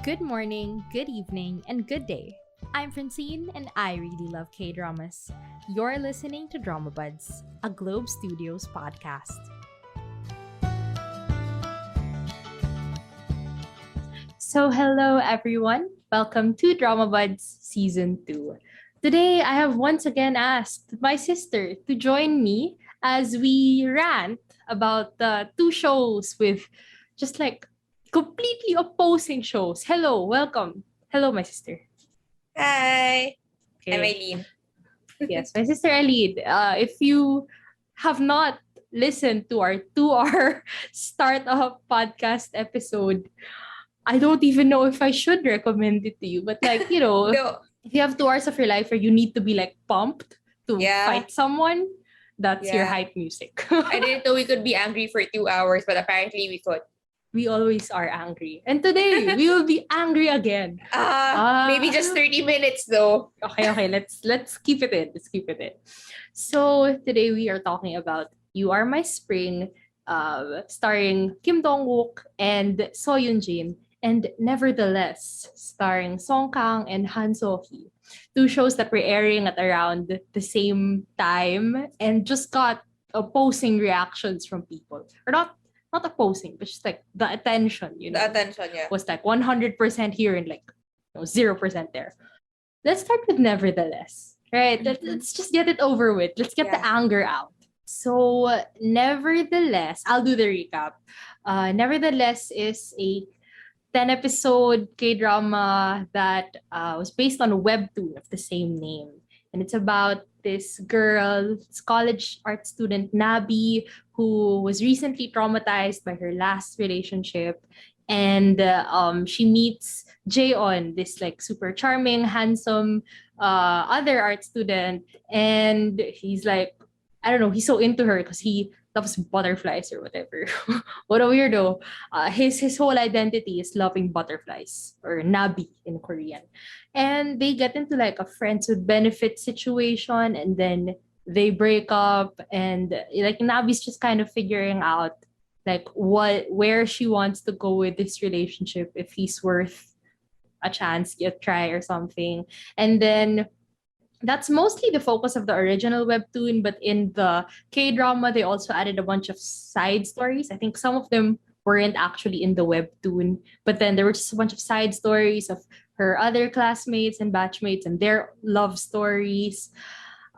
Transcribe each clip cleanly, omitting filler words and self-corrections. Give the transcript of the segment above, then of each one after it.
Good morning, good evening, and good day. I'm Francine and I really love Kdramas. You're listening to Dramabuds, a Globe Studios podcast. So hello everyone, welcome to Dramabuds Season 2. Today I have once again asked my sister to join me as we rant about the two shows with just like completely opposing shows. Hello, welcome. Hello, my sister. Hi, I'm Okay. Eileen. Yes, my sister Elid. If you have not listened to our 2 hour startup podcast episode, I don't even know if I should recommend it to you. But like, No, if you have 2 hours of your life where you need to be like pumped to Yeah. fight someone, that's your Yeah. hype music. I didn't know we could be angry for 2 hours, but apparently we could. We always are angry. And today we will be angry again. Maybe just 30 minutes though. Okay. Let's keep it in. Let's keep it in. So today we are talking about You Are My Spring, starring Kim Dong-wook and So Yoon-jin, and Nevertheless, starring Song Kang and Han So-hee. Two shows that were airing at around the same time and just got opposing reactions from people. Or not opposing, but just like the attention, The attention, yeah. was like 100% here and like 0% there. Let's start with Nevertheless, right? Let's just get it over with. Let's get the Yeah. anger out. So, Nevertheless, I'll do the recap. Nevertheless is a 10-episode K-drama that was based on a webtoon of the same name. And it's about this girl, this college art student, Nabi, who was recently traumatized by her last relationship. And she meets Jaeon, this like super charming, handsome other art student. And he's like, I don't know, he's so into her because he loves butterflies or whatever. What a weirdo. His whole identity is loving butterflies, or nabi in Korean. And they get into like a friends with benefits situation, and then they break up, and like Nabi's just kind of figuring out like where she wants to go with this relationship, if he's worth a chance, a try or something. And then that's mostly the focus of the original webtoon, but in the K-drama, they also added a bunch of side stories. I think some of them weren't actually in the webtoon, but then there were just a bunch of side stories of her other classmates and batchmates and their love stories.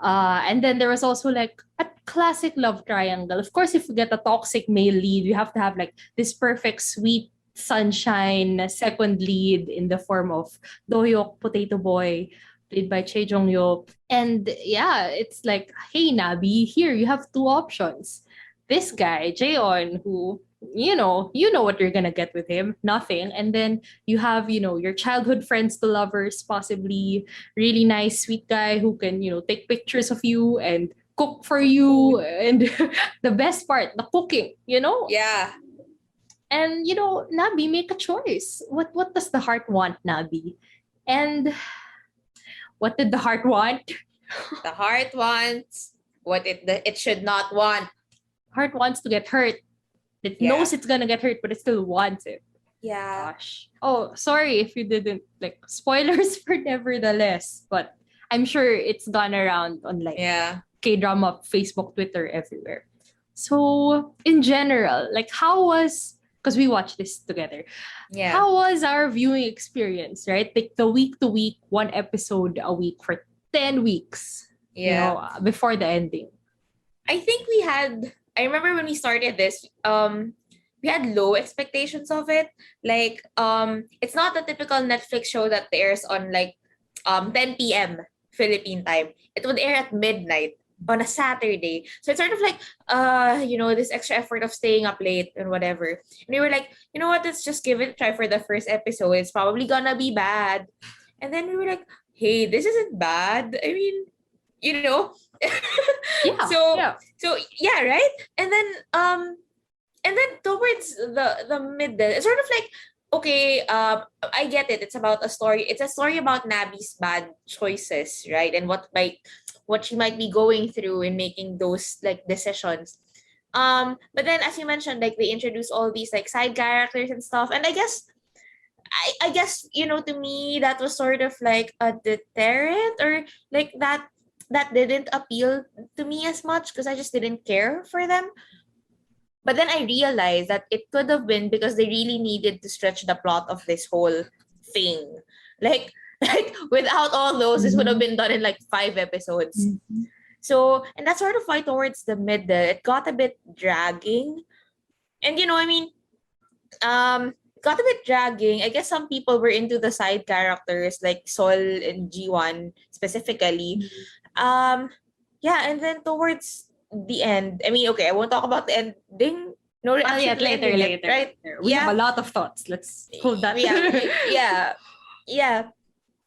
And then there was also like a classic love triangle. Of course, if you get a toxic male lead, you have to have like this perfect, sweet, sunshine second lead in the form of Dohyuk, Potato Boy, played by Chae Jong Yo. And yeah, it's like, hey Nabi, here you have two options. This guy, Jaeon, who you know what you're gonna get with him, nothing. And then you have, your childhood friends to lovers, possibly really nice, sweet guy who can, take pictures of you and cook for you. And the best part, the cooking, Yeah. And Nabi, make a choice. What does the heart want, Nabi? And what did the heart want? The heart wants what it should not want. Heart wants to get hurt. It Yeah. knows it's gonna get hurt, but it still wants it. Yeah. Gosh. Oh, sorry if you didn't like spoilers for Nevertheless, but I'm sure it's gone around on like Yeah. K-drama, Facebook, Twitter, everywhere. So in general, like because we watched this together. Yeah. How was our viewing experience, right? Like the week to week, one episode a week for 10 weeks, Yeah. before the ending. I think I remember when we started this, we had low expectations of it. Like, it's not the typical Netflix show that airs on like 10 p.m. Philippine time. It would air at midnight on a Saturday. So it's sort of like this extra effort of staying up late and whatever. And we were like, you know what, let's just give it a try for the first episode. It's probably gonna be bad. And then we were like, hey, this isn't bad. I mean, Yeah. So yeah, right? And then towards the mid, it's sort of like, okay, I get it. It's about a story. It's a story about Nabi's bad choices, right? And what she might be going through in making those like decisions. But then as you mentioned, like they introduce all these like side characters and stuff. And I guess I guess, to me that was sort of like a deterrent, or like that didn't appeal to me as much because I just didn't care for them. But then I realized that it could have been because they really needed to stretch the plot of this whole thing. Like like without all those, this would have been done in like 5 episodes. Mhm. So, and that's sort of why towards the middle it got a bit dragging. And I mean, got a bit dragging. I guess some people were into the side characters like Sol and G1 specifically. Um, yeah, and then towards the end, I mean, okay, I won't talk about the ending. No Oh, reaction yeah, to the later, ending yet, later. right? We have Yeah, a lot of thoughts. Let's hold that. yeah, yeah.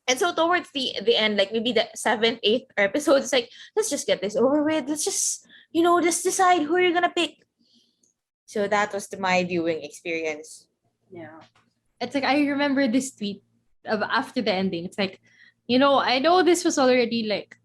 And so towards the end, like maybe the seventh, eighth episode, it's like, let's just get this over with. Let's just, just decide who you're gonna pick. So that was my viewing experience. Yeah. It's like I remember this tweet of after the ending. It's like, I know this was already like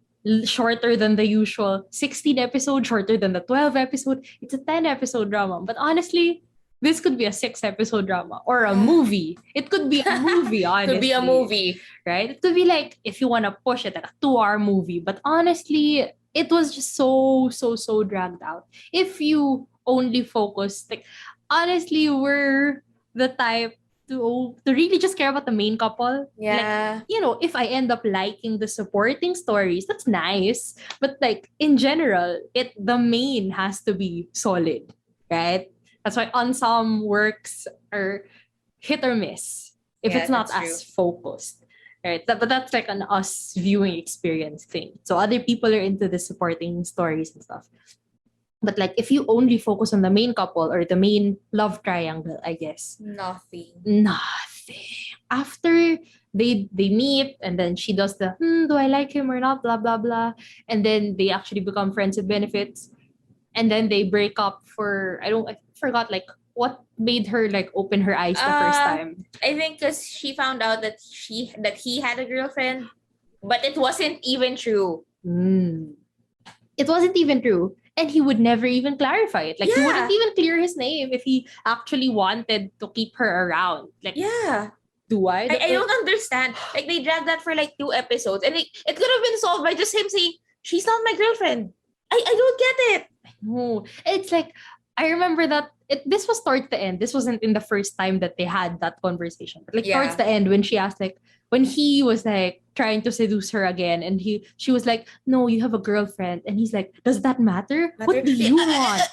shorter than the usual 16 episode, shorter than the 12 episode. It's a 10 episode drama. But honestly, this could be a 6 episode drama or a movie. It could be a movie, honestly. Could be a movie. Right? It could be like if you want to push it, like a 2-hour movie. But honestly, it was just so dragged out. If you only focus, like honestly, we're the type to really just care about the main couple. Yeah. Like, if I end up liking the supporting stories, that's nice. But like in general, the main has to be solid, right? That's why ensemble works are hit or miss if Yeah, it's not that's as focused. Right. But that's like an us viewing experience thing. So other people are into the supporting stories and stuff. But like if you only focus on the main couple or the main love triangle, I guess Nothing. After they meet and then she does the do I like him or not, blah blah blah, and then they actually become friends with benefits, and then they break up for I forgot like what made her like open her eyes the first time. I think because she found out that he had a girlfriend, but it wasn't even true. It wasn't even true. And he would never even clarify it. Like, he Yeah. wouldn't even clear his name if he actually wanted to keep her around. Like, Yeah. do I? I don't understand. Like, they dragged that for like 2 episodes, and it could have been solved by just him saying, she's not my girlfriend. I don't get it. No. It's like, I remember that this was towards the end. This wasn't in the first time that they had that conversation. But like towards the end, when she asked, like, when he was like trying to seduce her again, and she was like, no, you have a girlfriend. And he's like, does that matter? What do you want?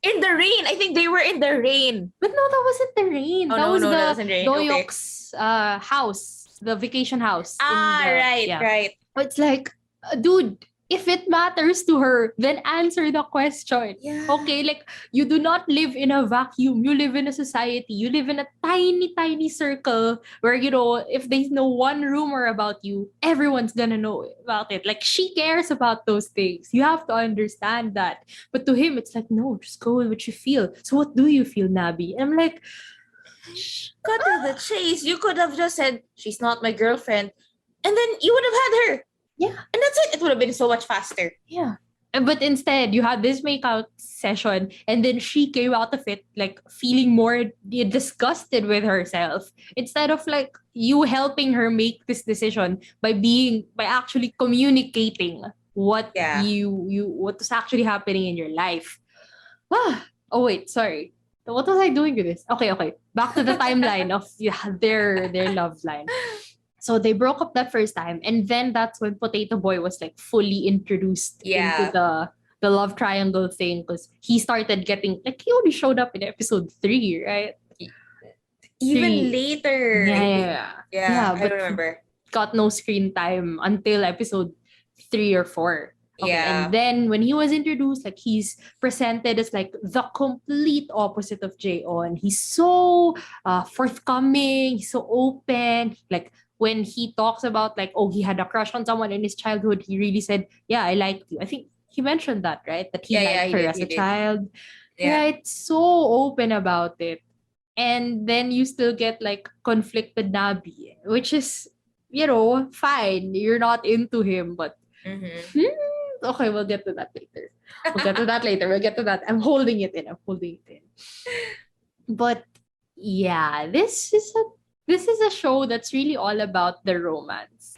In the rain. I think they were in the rain. But no, that wasn't the rain. Oh, that was that the wasn't rain. Doyok's house, the vacation house. Right. But it's like, dude, if it matters to her, then answer the question. Yeah. Okay, like, you do not live in a vacuum. You live in a society. You live in a tiny circle where, if they know one rumor about you, everyone's gonna know about it. Like, she cares about those things. You have to understand that. But to him, it's like, no, just go with what you feel. So what do you feel, Nabi? And I'm like, cut to the chase. You could have just said, she's not my girlfriend. And then you would have had her. yeah. And that's it. It would have been so much faster. Yeah. But instead, you had this makeout session, and then she came out of it like feeling more disgusted with herself, instead of like you helping her make this decision by actually communicating what what was actually happening in your life. Oh wait, sorry. What was I doing with this? Okay. Back to the timeline of their love line. So they broke up that first time, and then that's when Potato Boy was like fully introduced into the love triangle thing, because he started getting like he only showed up in episode 3, right? Even later. Yeah, I remember. Got no screen time until episode 3 or 4. Okay, Yeah. and then when he was introduced, like he's presented as like the complete opposite of jaeon. He's so forthcoming. He's so open. Like when he talks about like, oh, he had a crush on someone in his childhood, he really said, yeah, I liked you. I think he mentioned that, right? That he liked her as a child. Yeah. Right? So open about it. And then you still get like conflicted Nabi, which is, fine. You're not into him, but okay, we'll get to that later. We'll get to that. I'm holding it in. But yeah, this is a this is a show that's really all about the romance,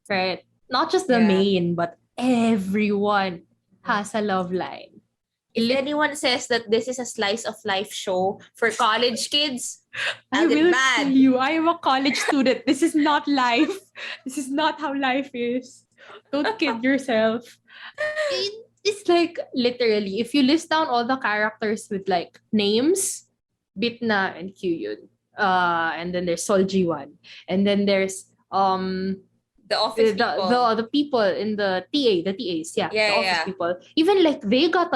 right? Not just the Yeah. main, but everyone has a love line. If anyone says that this is a slice of life show for college kids, I I'll get will mad. tell you, I am a college student. This is not life. This is not how life is. Don't kid yourself. It's like literally, if you list down all the characters with like names, Bitna and Kyuyun. And then there's Soljiwan. And then there's The office people. the people in the TAs, yeah, Yeah, the office yeah. people. Even like they got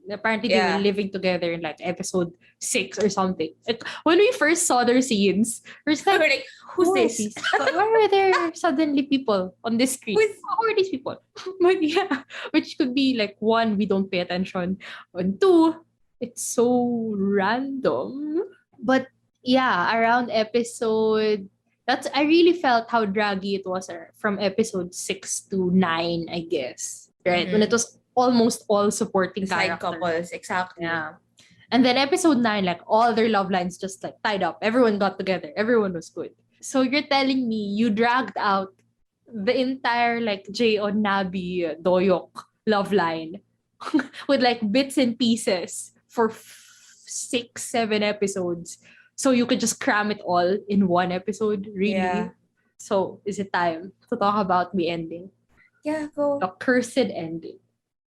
apparently they Yeah. were living together in like episode 6 or something. Like, when we first saw their scenes, we're just We like, were like, who's who are this? these? Why are there suddenly people on this screen? Who is- Who are these people? But yeah, which could be like one, we don't pay attention, and two, it's so random. But yeah, around episode I really felt how draggy it was from episode 6 to 9, I guess. Right? When it was almost all supporting Side characters. couples, exactly. Yeah. And then episode 9, like all their love lines just like tied up. Everyone got together. Everyone was good. So you're telling me you dragged out the entire like jaeon, nabi, doyok love line with like bits and pieces for 6, 7 episodes. So you could just cram it all in one episode, really? Yeah. So is it time to talk about the ending? Yeah, go. The cursed ending.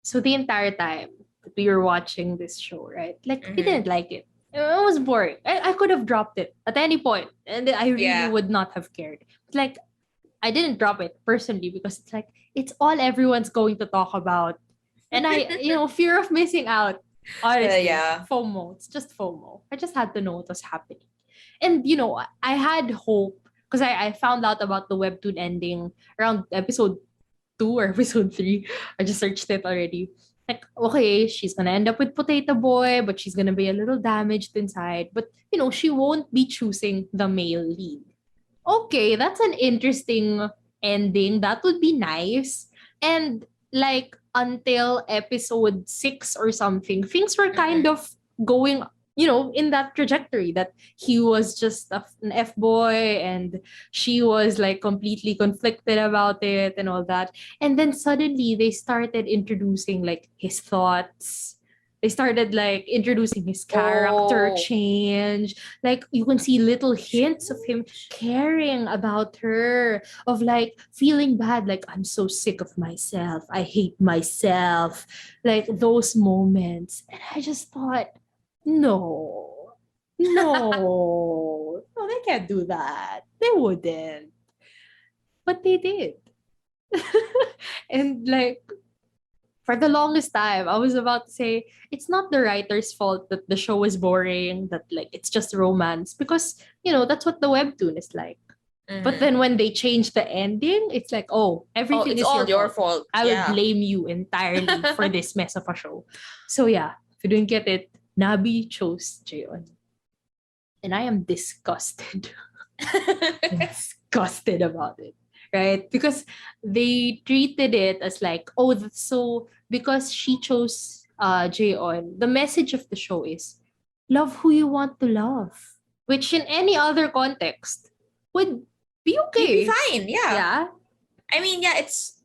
So the entire time that we were watching this show, right? Like we Mhm. didn't like it. It was boring. I could have dropped it at any point, and I really Yeah. would not have cared. Like I didn't drop it personally because it's like it's all everyone's going to talk about, and I fear of missing out. Honestly, Yeah. FOMO. It's just FOMO. I just had to know what was happening, and I had hope because I found out about the webtoon ending around episode 2 or episode 3. I just searched it already. Like, okay, she's gonna end up with Potato Boy, but she's gonna be a little damaged inside. But she won't be choosing the male lead. Okay, that's an interesting ending. That would be nice. And like until episode 6 or something, things were kind of going, in that trajectory that he was just an F boy and she was like completely conflicted about it and all that. And then suddenly they started introducing like his thoughts. They started like introducing his character Oh. change. Like you can see little hints of him caring about her, of like feeling bad, like I'm so sick of myself. I hate myself. Like those moments. And I just thought, no, no, they can't do that. They wouldn't. But they did. And like for the longest time, I was about to say it's not the writer's fault that the show is boring, that like it's just romance, because that's what the webtoon is like. But then when they change the ending, it's like, oh, everything it's is all your your fault. fault. I Yeah. would blame you entirely for this mess of a show. So yeah, if you didn't get it, Nabi chose jaeon. And I am disgusted. Disgusted about it. Right? Because they treated it as like, oh, so because she chose jaeon, the message of the show is love who you want to love. Which in any other context would be okay. You'd be fine. Yeah. Yeah. I mean, yeah, it's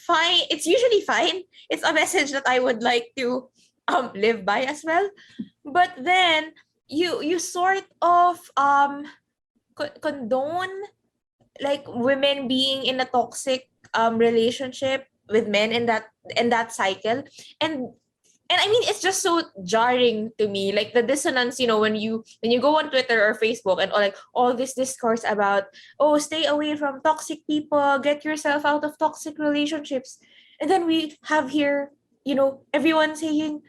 fine. It's usually fine. It's a message that I would like to live by as well. But then you sort of condone like women being in a toxic relationship with men in that cycle. And I mean, it's just so jarring to me, like the dissonance, when you go on Twitter or Facebook and all this discourse about, oh, stay away from toxic people, get yourself out of toxic relationships. And then we have here, everyone saying,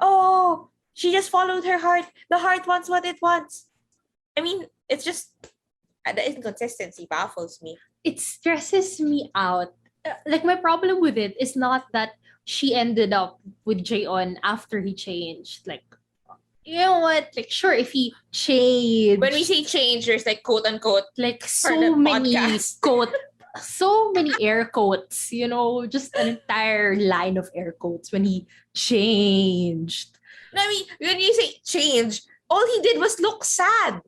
oh, she just followed her heart. The heart wants what it wants. I mean, it's just, the inconsistency baffles me. It stresses me out. Like my problem with it is not that she ended up with jaeon after he changed. Like, you know what? Like, sure, if he changed. When we say change, there's like quote unquote, like the so many podcast. so many air quotes, just an entire line of air quotes when he changed. I mean, when you say change, all he did was look sad.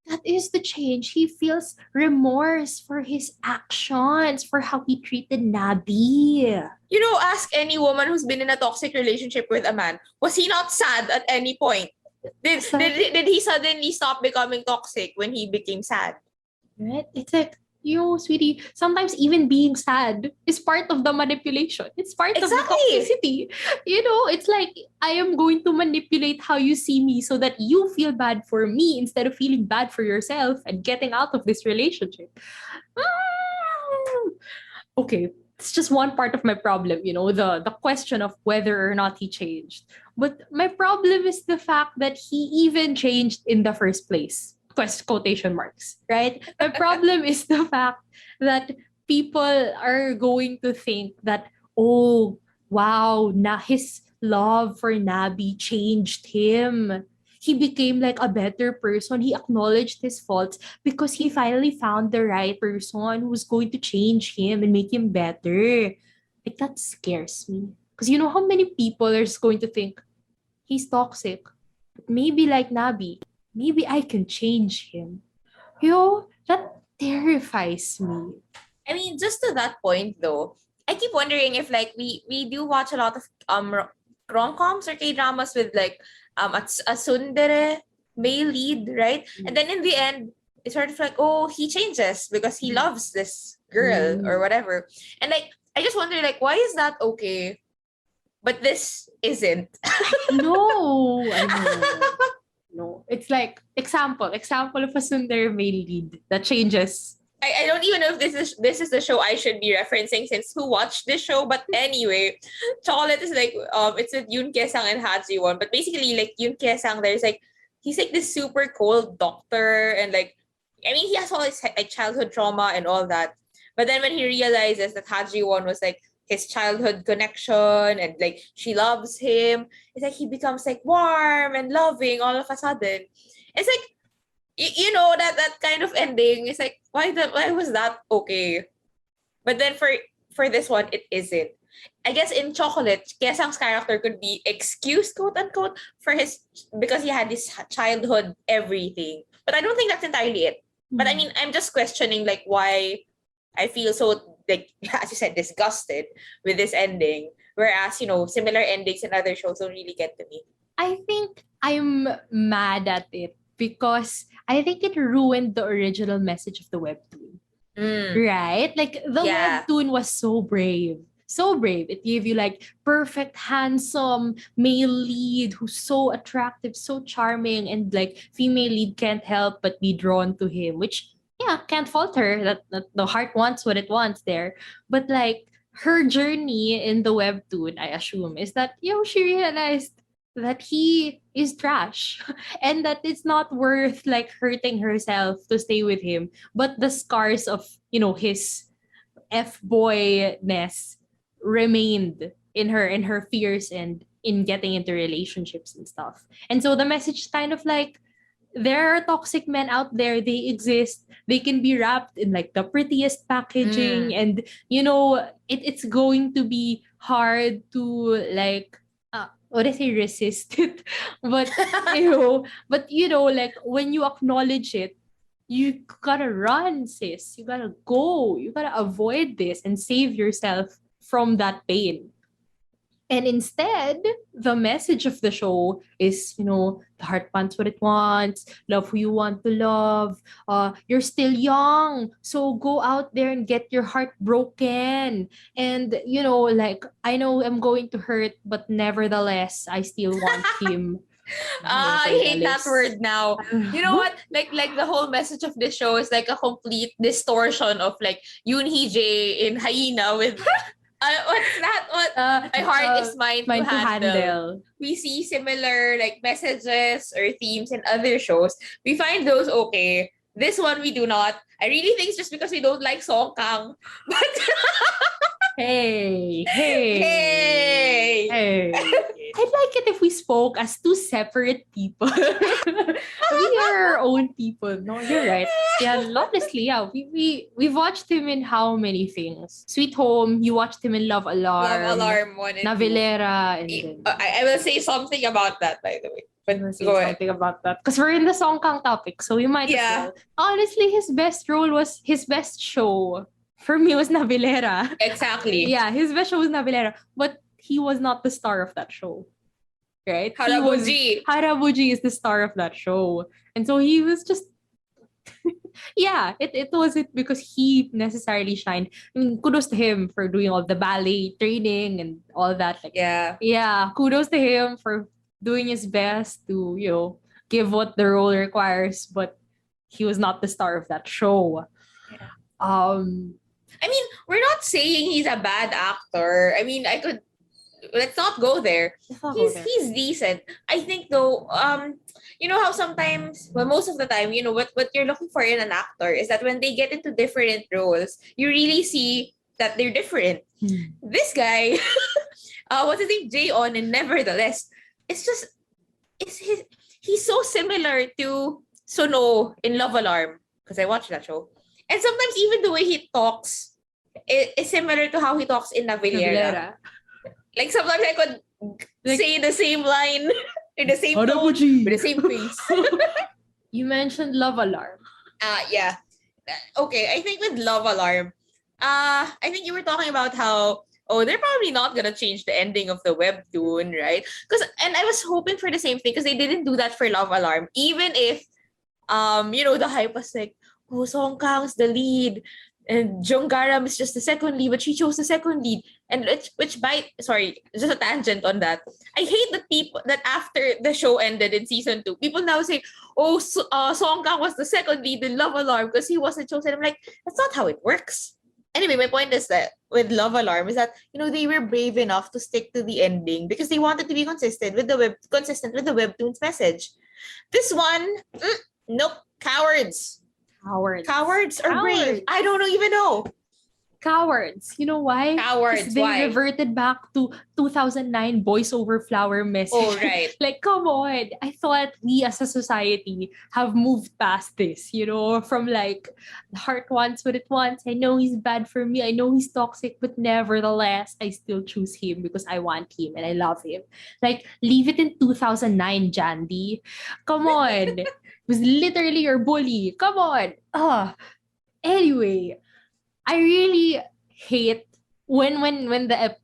that is the change. He feels remorse for his actions, for how he treated Nabi. You know, ask any woman who's been in a toxic relationship with a man. Was he not sad at any point? Did he suddenly stop becoming toxic when he became sad? Right? It's like, sweetie, sometimes even being sad is part of the manipulation. It's part of the toxicity. It's like, I am going to manipulate how you see me so that you feel bad for me instead of feeling bad for yourself and getting out of this relationship. Okay, it's just one part of my problem, the question of whether or not he changed. But my problem is the fact that he even changed in the first place. Quotation marks, right? My problem is the fact that people are going to think that, oh, wow, his love for Nabi changed him. He became like a better person. He acknowledged his faults because he finally found the right person who's going to change him and make him better. Like, that scares me. Because you know how many people are just going to think, he's toxic. But maybe like Nabi, maybe I can change him. That terrifies me. I mean, just to that point though, I keep wondering if like we do watch a lot of rom-coms or K-dramas with like a tsundere male lead, right? And then in the end, it's sort of like, oh, he changes because he loves this girl or whatever. And like, I just wonder, like, why is that okay? But this isn't. No, I know. No, it's like example of a tsundere male lead that changes. I don't even know if this is the show I should be referencing since who watched this show. But anyway, Chocolate is like it's with Yoon Kye-sang and Ha Ji-won. But basically, like Yoon Kye-sang, there's like he's like this super cold doctor, and like I mean he has all his like childhood trauma and all that. But then when he realizes that Ha Ji-won was like his childhood connection and like she loves him, it's like he becomes like warm and loving all of a sudden. It's like that kind of ending is like why was that okay? But then for this one it isn't. I guess in Chocolate, Kesang's character could be excused, quote unquote, for his because he had this childhood everything. But I don't think that's entirely it. But I mean, I'm just questioning like why I feel so like as you said disgusted with this ending, whereas similar endings in other shows don't really get to me. I think I'm mad at it because I think it ruined the original message of the webtoon. Right? Like the webtoon was so brave. So brave. It gave you like perfect, handsome male lead who's so attractive, so charming, and like female lead can't help but be drawn to him, which can't fault her. That the heart wants what it wants there. But like her journey in the webtoon, I assume, is that she realized that he is trash and that it's not worth like hurting herself to stay with him. But the scars of his F-boy-ness remained in her fears and in getting into relationships and stuff. And so the message is kind of like there are toxic men out there. They exist. They can be wrapped in like the prettiest packaging, and it's going to be hard to like what I say resist it, but like when you acknowledge it, you gotta run, sis. You gotta go. You gotta avoid this and save yourself from that pain. And instead, the message of the show is, the heart wants what it wants, love who you want to love. You're still young, so go out there and get your heart broken. And, like, I know I'm going to hurt, but nevertheless, I still want him. I hate that word now. You know what? Like the whole message of this show is like a complete distortion of like Yoon Hee-jae in Hyena with what's that? What my heart is mine to handle. We see similar like messages or themes in other shows. We find those okay. This one we do not. I really think it's just because we don't like Song Kang. But Hey. I'd like it if we spoke as two separate people. We are our own people. No, you're right. Yeah, honestly, we've watched him in how many things? Sweet Home, you watched him in Love Alarm. Love Alarm 1 and 2. Navilera, and then... I will say something about that, by the way. But gonna say go ahead. something about that because we're in the Song Kang topic, so we might as Yeah. well. Honestly, his best show for me was Navilera. Exactly. Yeah, his best show was Navilera, but he was not the star of that show, right? Harabuji. Harabuji is the star of that show, and so he was just. Yeah, it wasn't because he necessarily shined. I mean, kudos to him for doing all the ballet training and all that. Like, Yeah. yeah, kudos to him for doing his best to, give what the role requires, but he was not the star of that show. Yeah. I mean, we're not saying he's a bad actor. I mean, let's not go there. He's decent. I think though, you know how sometimes, well, most of the time, what you're looking for in an actor is that when they get into different roles, you really see that they're different. This guy, what's his name? Jaeon, and nevertheless, he's so similar to Sono in Love Alarm, because I watched that show. And sometimes even the way he talks is similar to how he talks in Navilera. Like sometimes I could say the same line in the same tone with the same face. You mentioned Love Alarm. Yeah. Okay, I think with Love Alarm, I think you were talking about how they're probably not gonna change the ending of the webtoon, right? And I was hoping for the same thing because they didn't do that for Love Alarm, even if the hype was like, Song Kang's the lead and Jonggaram is just the second lead, but she chose the second lead. And sorry, just a tangent on that. I hate the people that after the show ended in season 2, people now say, Song Kang was the second lead in Love Alarm because he wasn't chosen. I'm like, that's not how it works. Anyway, my point is that with Love Alarm is that, they were brave enough to stick to the ending because they wanted to be consistent with the webtoon's message. This one, nope, cowards. Cowards or brave? I don't even know. Cowards. You know why? Cowards. They reverted back to 2009 Boys Over Flower message. Oh, right. Like, come on. I thought we as a society have moved past this, from like, the heart wants what it wants. I know he's bad for me. I know he's toxic, but nevertheless, I still choose him because I want him and I love him. Like, leave it in 2009, Jandy. Come on. It was literally your bully. Come on. Anyway, I really hate when the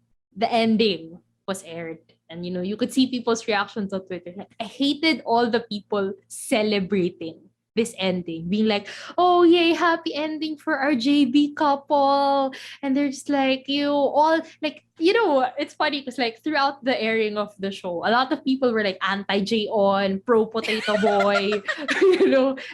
ending was aired, and you could see people's reactions on Twitter. Like, I hated all the people celebrating this ending, being like, "Oh yay, happy ending for our JB couple," and they're just like, it's funny because like throughout the airing of the show, a lot of people were like anti-jaeon, pro potato boy,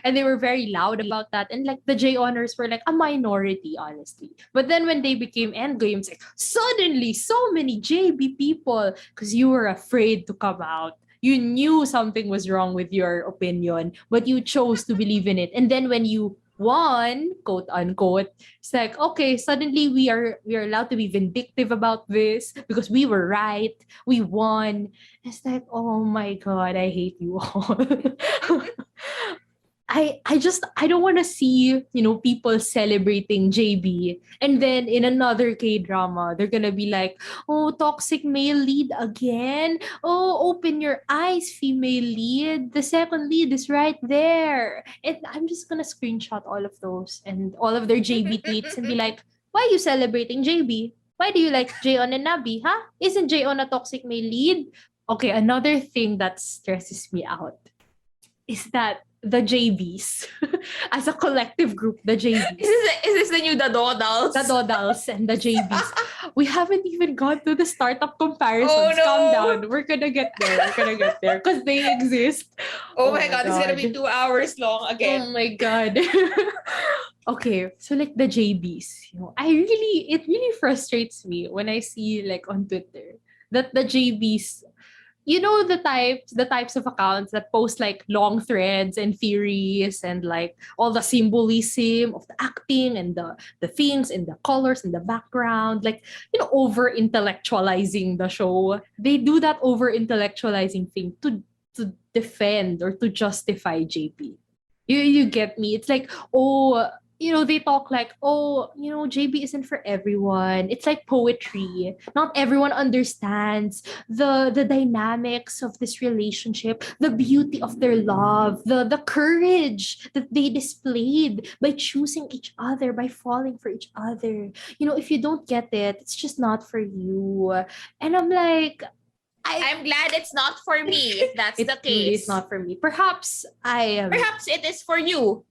and they were very loud about that, and like the jaeoners were like a minority, honestly. But then when they became endgames, like suddenly so many JB people, because you were afraid to come out. You knew something was wrong with your opinion, but you chose to believe in it. And then when you won, quote unquote, it's like, okay, suddenly we are allowed to be vindictive about this because we were right. We won. It's like, oh my God, I hate you all. I don't want to see, people celebrating JB, and then in another K-drama, they're gonna be like, oh, toxic male lead again. Oh, open your eyes, female lead. The second lead is right there. And I'm just gonna screenshot all of those and all of their JB tweets and be like, why are you celebrating JB? Why do you like jaeon and nabi? Huh? Isn't jaeon a toxic male lead? Okay, another thing that stresses me out is that the JBs, as a collective group, the JBs. Is this the new Dodals? The Dodals and the JBs. We haven't even gone to the startup comparisons. Oh, no. Calm down. We're gonna get there. Because they exist. Oh my God, it's gonna be 2 hours long again. Oh my God. Okay, so like the JBs, it really frustrates me when I see like on Twitter that the JBs, the types of accounts that post like long threads and theories and like all the symbolism of the acting and the things and the colors and the background, like, over intellectualizing the show. They do that over intellectualizing thing to defend or to justify JP. You get me? It's like, oh, they talk like, oh, JB isn't for everyone. It's like poetry. Not everyone understands the dynamics of this relationship, the beauty of their love, the courage that they displayed by choosing each other, by falling for each other. If you don't get it, it's just not for you. And I'm like, I'm glad it's not for me if that's it the really is case. not for me. Perhaps Perhaps it is for you.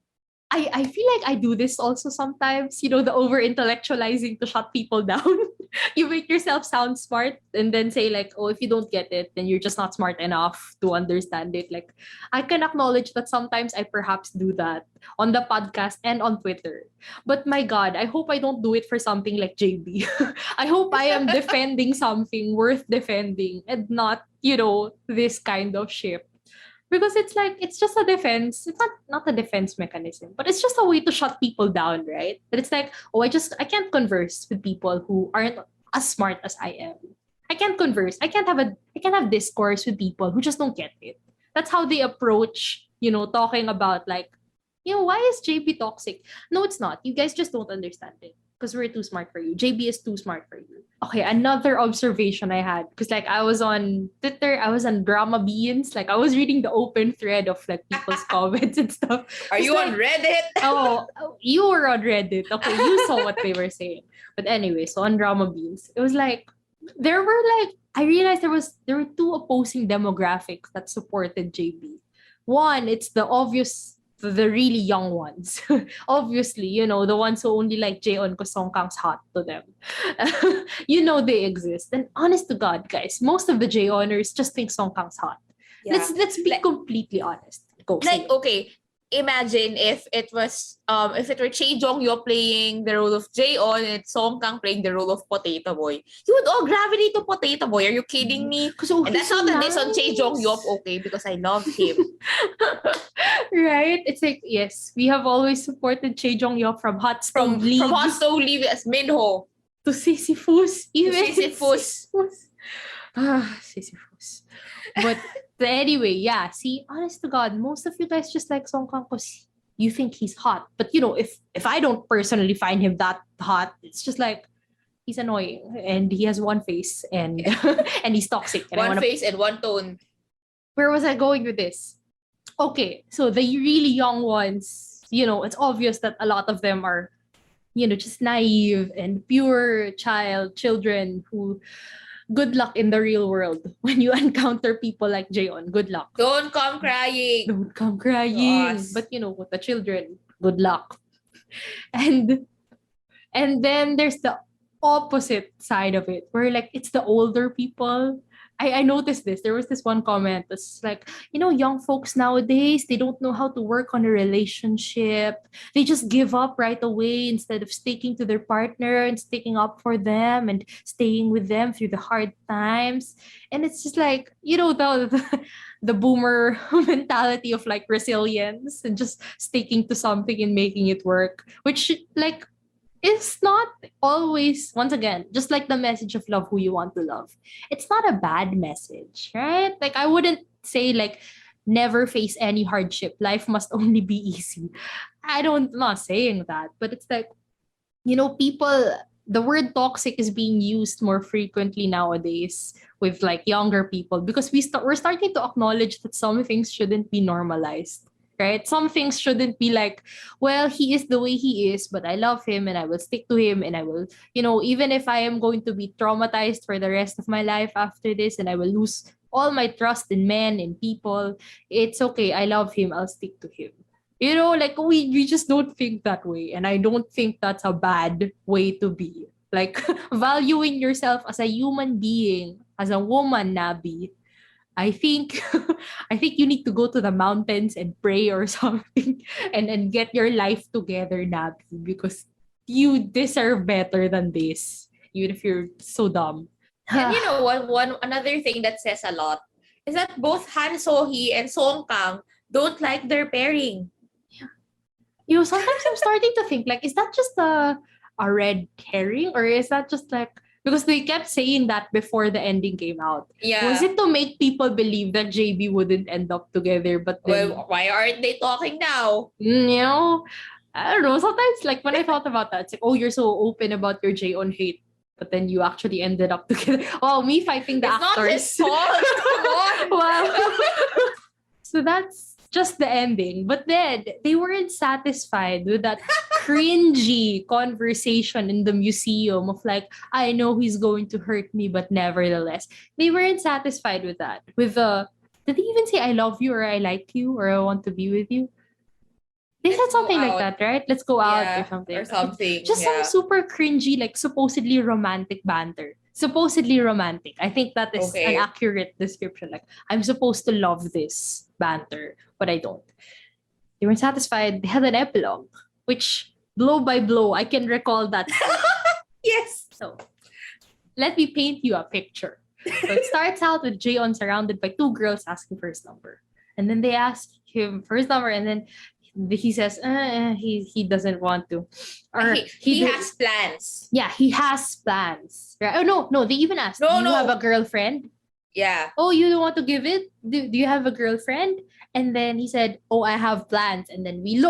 I feel like I do this also sometimes, the over intellectualizing to shut people down. You make yourself sound smart and then say like, oh, if you don't get it, then you're just not smart enough to understand it. Like, I can acknowledge that sometimes I perhaps do that on the podcast and on Twitter. But my God, I hope I don't do it for something like JB. I hope I am defending something worth defending and not, this kind of shit. Because it's like it's just a defense. It's not a defense mechanism, but it's just a way to shut people down, right? That it's like, oh, I can't converse with people who aren't as smart as I am. I can't converse. I can't have discourse with people who just don't get it. That's how they approach, talking about like, why is JB toxic? No, it's not. You guys just don't understand it because we're too smart for you. JB is too smart for you. Okay, another observation I had because like I was on Twitter, I was on Dramabuds, like I was reading the open thread of like people's comments and stuff. Are you on Reddit? Oh, you were on Reddit. Okay, you saw what they were saying. But anyway, so on Dramabuds, it was like there were like I realized there were two opposing demographics that supported JB. One, it's the really young ones. Obviously, the ones who only like jaeon because Song Kang's hot to them. They exist. And honest to God, guys, most of the jaeoners just think Song Kang's hot. Yeah. Let's be completely honest. Go say Like, it. okay, imagine if it were Chae Jong-yo playing the role of Jaeon and Song Kang playing the role of Potato Boy. You would all gravitate to Potato Boy. Are you kidding me? And that's not a diss on Chae Jong-yo, okay, because I love him. Right? It's like, yes, we have always supported Chae Jong-yeop from Hot Stove League From Hot Stove League as Minho. to Sisyphus. Even Sisyphus. Sisyphus. But anyway, yeah, see, honest to God, most of you guys just like Song Kang because you think he's hot. But if I don't personally find him that hot, it's just like he's annoying and he has one face and and he's toxic. And One face and one tone. Where was I going with this? Okay, so the really young ones, it's obvious that a lot of them are, just naive and pure children who good luck in the real world when you encounter people like Jaeon. Good luck. Don't come crying. Don't come crying. Yes. But with the children, good luck. And then there's the opposite side of it where like it's the older people. I noticed this. There was this one comment that's like, young folks nowadays, they don't know how to work on a relationship. They just give up right away instead of sticking to their partner and sticking up for them and staying with them through the hard times. And it's just like, the boomer mentality of like resilience and just sticking to something and making it work, which like is not always, once again, just like the message of love who you want to love. It's not a bad message, right? Like I wouldn't say like never face any hardship. Life must only be easy. I'm not saying that, but it's like, people, the word toxic is being used more frequently nowadays with like younger people because we're starting to acknowledge that some things shouldn't be normalized. Right? Some things shouldn't be like, well, he is the way he is, but I love him and I will stick to him and I will, even if I am going to be traumatized for the rest of my life after this and I will lose all my trust in men and people, it's okay. I love him. I'll stick to him. Like we just don't think that way. And I don't think that's a bad way to be. Like valuing yourself as a human being, as a woman, Nabi, I think you need to go to the mountains and pray or something and get your life together, Nabi, because you deserve better than this, even if you're so dumb. And you know what? Another thing that says a lot is that both Han So-hee and Song Kang don't like their pairing. Sometimes I'm starting to think like, is that just a red herring or is that just like because they kept saying that before the ending came out. Yeah. Was it to make people believe that JB wouldn't end up together? But then, Well, why aren't they talking now? you know, I don't know. Sometimes, like, when I thought about that, it's like, oh, you're so open about your jaeon hate. But then you actually ended up together. Oh, me fighting the It's not actors. his fault. Come on. Wow. So that's just the ending. But then they weren't satisfied with that cringy conversation in the museum of like, I know he's going to hurt me, but nevertheless. They weren't satisfied with that. With the did they even say I love you or I like you or I want to be with you? They Let's said go something like out. that, right? Let's go out or Yeah, something. or something. Just some Yeah. super cringy, like supposedly romantic banter. Supposedly romantic. I think that is an Okay. accurate description. Like, I'm supposed to love this banter, but I don't. They weren't satisfied. They had an epilogue, which blow by blow, I can recall that. Yes. So let me paint you a picture. So it starts out with jaeon surrounded by two girls asking for his number. And then they ask him for his number, and then he says he doesn't want to. Or he has plans. yeah, he has plans. Right? Oh no, they even asked, No, do you no. have a girlfriend? Yeah. Oh, you don't want to give it? Do you have a girlfriend? And then he said, oh, I have plans. And then we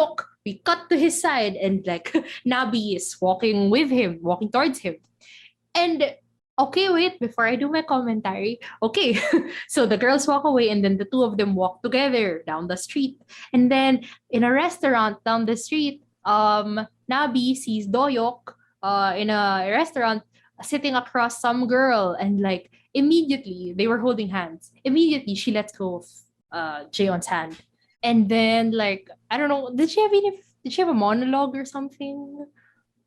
cut to his side, and like Nabi is walking towards him. And okay, wait, before I do my commentary, okay. So the girls walk away, and then the two of them walk together down the street. And then in a restaurant down the street, Nabi sees Doyok in a restaurant sitting across some girl, and like immediately they were holding hands. Immediately she lets go of Jaeon's hand. And then like I don't know, did she have a monologue or something?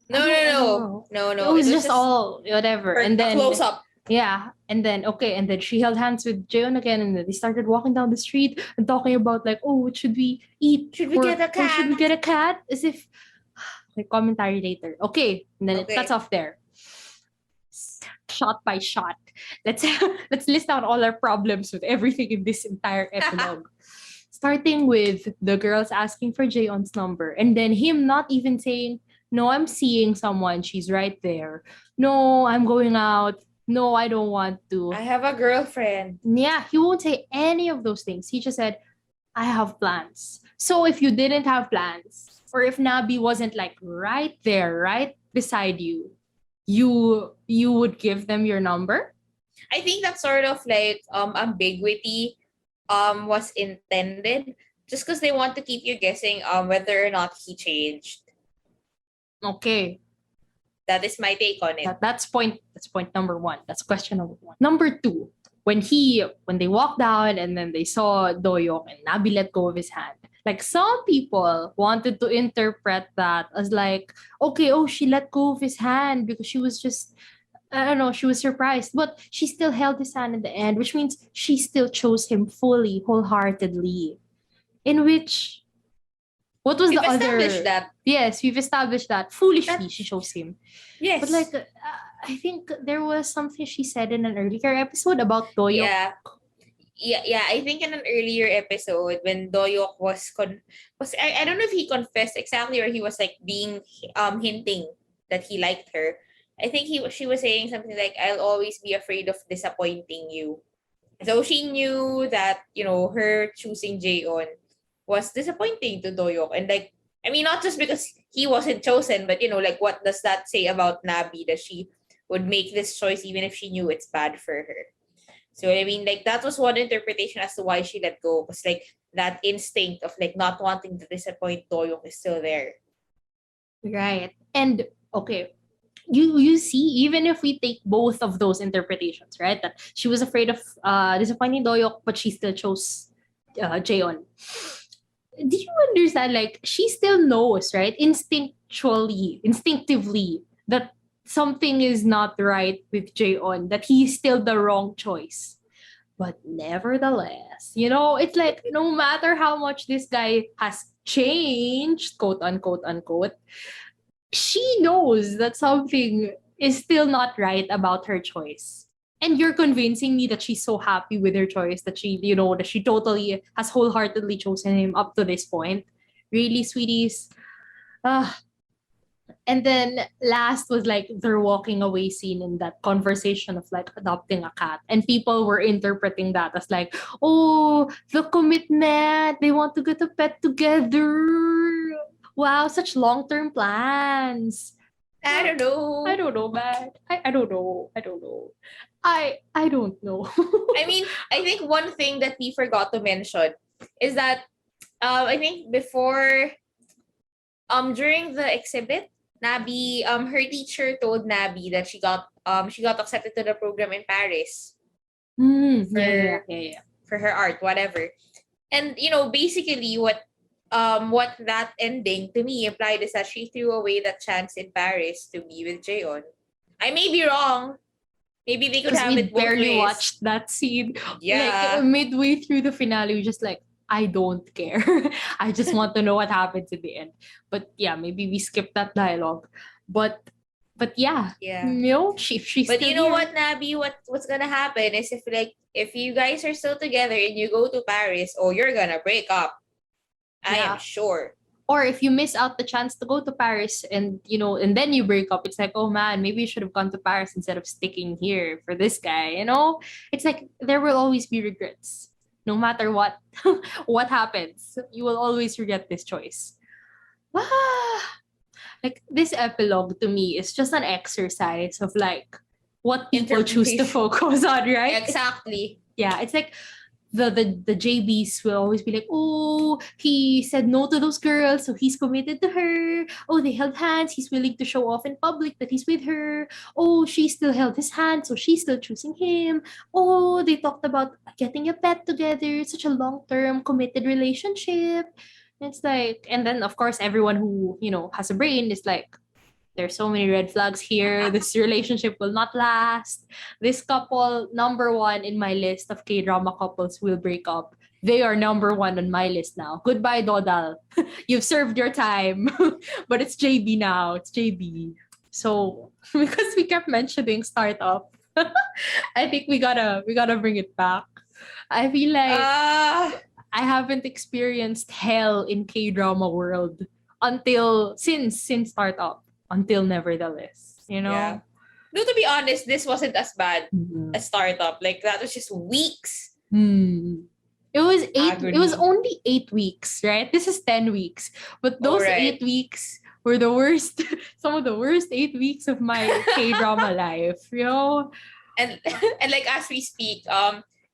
No. It was just all whatever. And then close up. yeah, and then okay, and then she held hands with Jaeon again, and then they started walking down the street and talking about like, oh, what should we eat? Should we get a Or should we cat? get a cat? As if okay, commentary later. Okay, and then Okay. it cuts off there. Shot by shot. Let's let's list out all our problems with everything in this entire epilogue. Starting with the girls asking for Jaeon's number, and then him not even saying, no, I'm seeing someone. She's right there. No, I'm going out. No, I don't want to. I have a girlfriend. Yeah, he won't say any of those things. He just said, I have plans. So if you didn't have plans, or if Nabi wasn't like right there, right beside you, you would give them your number? I think that sort of like ambiguity was intended just because they want to keep you guessing whether or not he changed. Okay. That is my take on it. That's point number one. That's question number one. Number two, when they walked down and then they saw Doyok and Nabi let go of his hand. Like some people wanted to interpret that as like, okay, oh, she let go of his hand because she was just I don't know, she was surprised, but she still held his hand in the end, which means she still chose him fully, wholeheartedly. In which what was We've the other? established that. Yes, we've established that. Foolishly, That- she chose him. Yes. But like, I think there was something she said in an earlier episode about Doyok. Yeah. I think in an earlier episode when Doyok was I don't know if he confessed exactly or he was like being hinting that he liked her. I think she was saying something like, I'll always be afraid of disappointing you. So she knew that, her choosing Jaeon was disappointing to Doyok. And like, I mean, not just because he wasn't chosen, but like, what does that say about Nabi that she would make this choice even if she knew it's bad for her? So I mean, like, that was one interpretation as to why she let go. Because like that instinct of like not wanting to disappoint Doyok is still there. Right. And okay, you see, even if we take both of those interpretations, right? That she was afraid of disappointing Doyok, but she still chose Jaeon. Do you understand? Like, she still knows, right? Instinctively, that something is not right with Jaeon, that he's still the wrong choice. But nevertheless, it's like no matter how much this guy has changed, quote unquote, she knows that something is still not right about her choice. And you're convincing me that she's so happy with her choice that that she totally has wholeheartedly chosen him up to this point. Really, sweeties? And then last was like their walking away scene in that conversation of like adopting a cat. And people were interpreting that as like, oh, the commitment. They want to get a pet together. Wow, such long-term plans. I don't I know. don't know, man. I don't know. I don't know. I don't know. I mean, I think one thing that we forgot to mention is that I think before during the exhibit, Nabi her teacher told Nabi that she got accepted to the program in Paris Yeah. for for her art, whatever. And you know, basically what that ending to me implied is that she threw away that chance in Paris to be with Jaeon. I may be wrong. Maybe they could Because have we it both barely ways. watched that scene. Like Yeah. midway through the finale, we just like, I don't care. I just want to know what happens in the end. But yeah, maybe we skipped that dialogue. But yeah, Yeah. you know, if she's But still you know here. what, Nabi? What's gonna happen is if you guys are still together and you go to Paris, oh, you're gonna break up. I am Yeah. sure. Or if you miss out the chance to go to Paris and you know, and then you break up, it's like, oh man, maybe you should have gone to Paris instead of sticking here for this guy, you know? It's like there will always be regrets. No matter what what happens, you will always regret this choice. Like this epilogue to me is just an exercise of like what people choose to Interpretation. focus on, right? Exactly. Yeah, it's like the JBs will always be like, oh, he said no to those girls, so he's committed to her. Oh, they held hands, he's willing to show off in public that he's with her. Oh, she still held his hand, so she's still choosing him. Oh, they talked about getting a pet together, such a long-term committed relationship. It's like, and then of course everyone who, you know, has a brain is like, there's so many red flags here. This relationship will not last. This couple, number one in my list of K-drama couples, will break up. They are number one on my list now. Goodbye, Dodal. You've served your time. But it's JB now. It's JB. So because we kept mentioning startup, I think we gotta bring it back. I feel like Ah, I haven't experienced hell in K-drama world until since startup until nevertheless, you yeah. know. No, to be honest, this wasn't as bad Mhm. as startup. Like that was just weeks It was eight. It was agony. only 8 weeks, right? This is 10 weeks, but All those right. 8 weeks were the worst. Some of the worst 8 weeks of my K drama life. You know. And and like as we speak,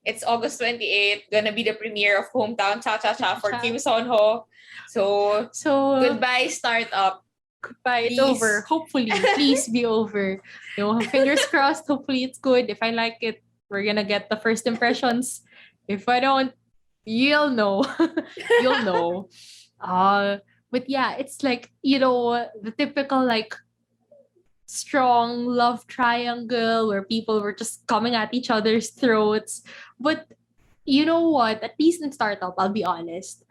it's August 28th, gonna be the premiere of Hometown Cha Cha Cha for Kim Son Ho. So So goodbye startup. goodbye. It's over. Please. Hopefully, please be over. You know, fingers crossed. Hopefully, it's good. If I like it, we're gonna get the first impressions. If I don't, you'll know. You'll know. But yeah, it's like, you know, the typical like strong love triangle where people were just coming at each other's throats. But you know what? At least in startup, I'll be honest,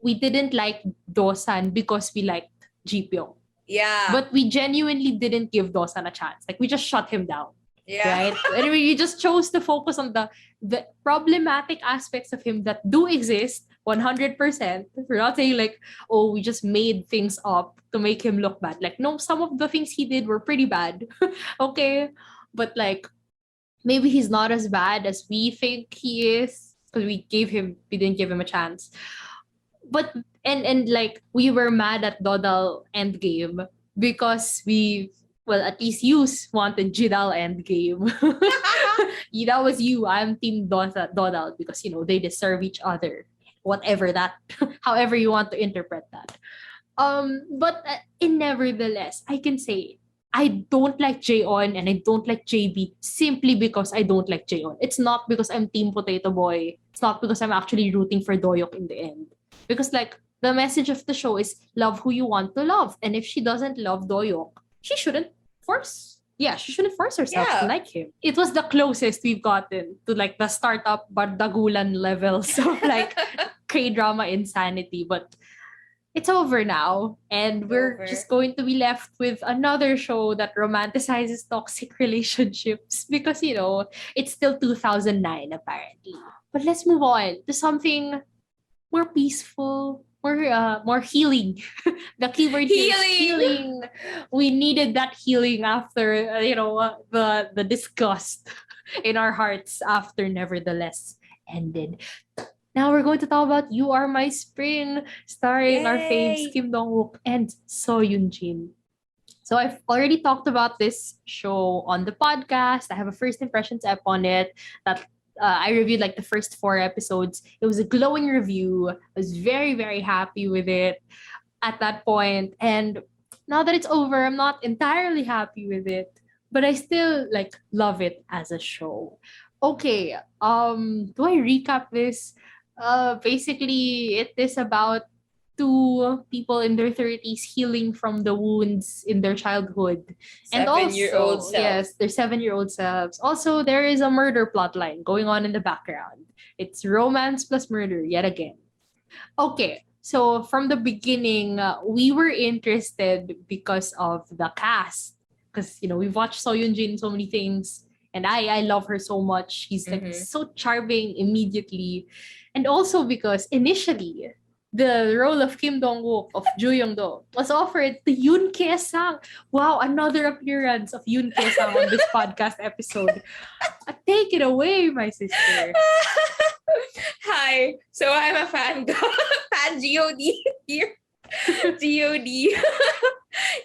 we didn't like Dosan because we liked Jipyong. Yeah. But we genuinely didn't give Dosan a chance. Like we just shut him down, Yeah. right? And we just chose to focus on the problematic aspects of him that do exist 100%. We're not saying like, oh, we just made things up to make him look bad. Like, no, some of the things he did were pretty bad. Okay. But like, maybe he's not as bad as we think he is because we didn't give him a chance. But and like we were mad at Dodal Endgame because we, well, at least you wanted Jidal Endgame. That was you. I'm Team Dodal because you know they deserve each other. Whatever that, however you want to interpret that. But in nevertheless, I can say I don't like jaeon and I don't like JB simply because I don't like jaeon. It's not because I'm Team Potato Boy. It's not because I'm actually rooting for Doyok in the end. Because like the message of the show is love who you want to love, and if she doesn't love Doyok, she shouldn't force. Yeah, she shouldn't force herself to Yeah. like him. It was the closest we've gotten to like the startup bardagulan levels of like K-drama insanity, but it's over now, and we're Over. just going to be left with another show that romanticizes toxic relationships because you know it's still 2009 apparently. But let's move on to something more peaceful, more healing. The keyword here is healing. We needed that healing after the disgust in our hearts after nevertheless ended. Now we're going to talk about You Are My Spring, starring our faves Yay! Kim Dong-wook and So Yoon-jin. So I've already talked about this show on the podcast. I have a first impressions ep on it that I reviewed like the first 4 episodes. It was a glowing review. I was very, very happy with it at that point. And now that it's over, I'm not entirely happy with it, but I still like love it as a show. Okay, do I recap this? Basically it is about two people in their 30s healing from the wounds in their childhood. And 7-year-old also, self. yes, their 7-year-old selves. Also, there is a murder plotline going on in the background. It's romance plus murder yet again. Okay, so from the beginning, we were interested because of the cast. Because we've watched So Yoon Jin in so many things, and I love her so much. She's like Mm-hmm. so charming immediately, and also because initially the role of Kim Dong Wook of Joo Young Do was offered to Yoon Kye Sang. Wow, another appearance of Yoon Kye Sang on this podcast episode. Take it away, my sister. Hi. So I'm a fan fan God here. God.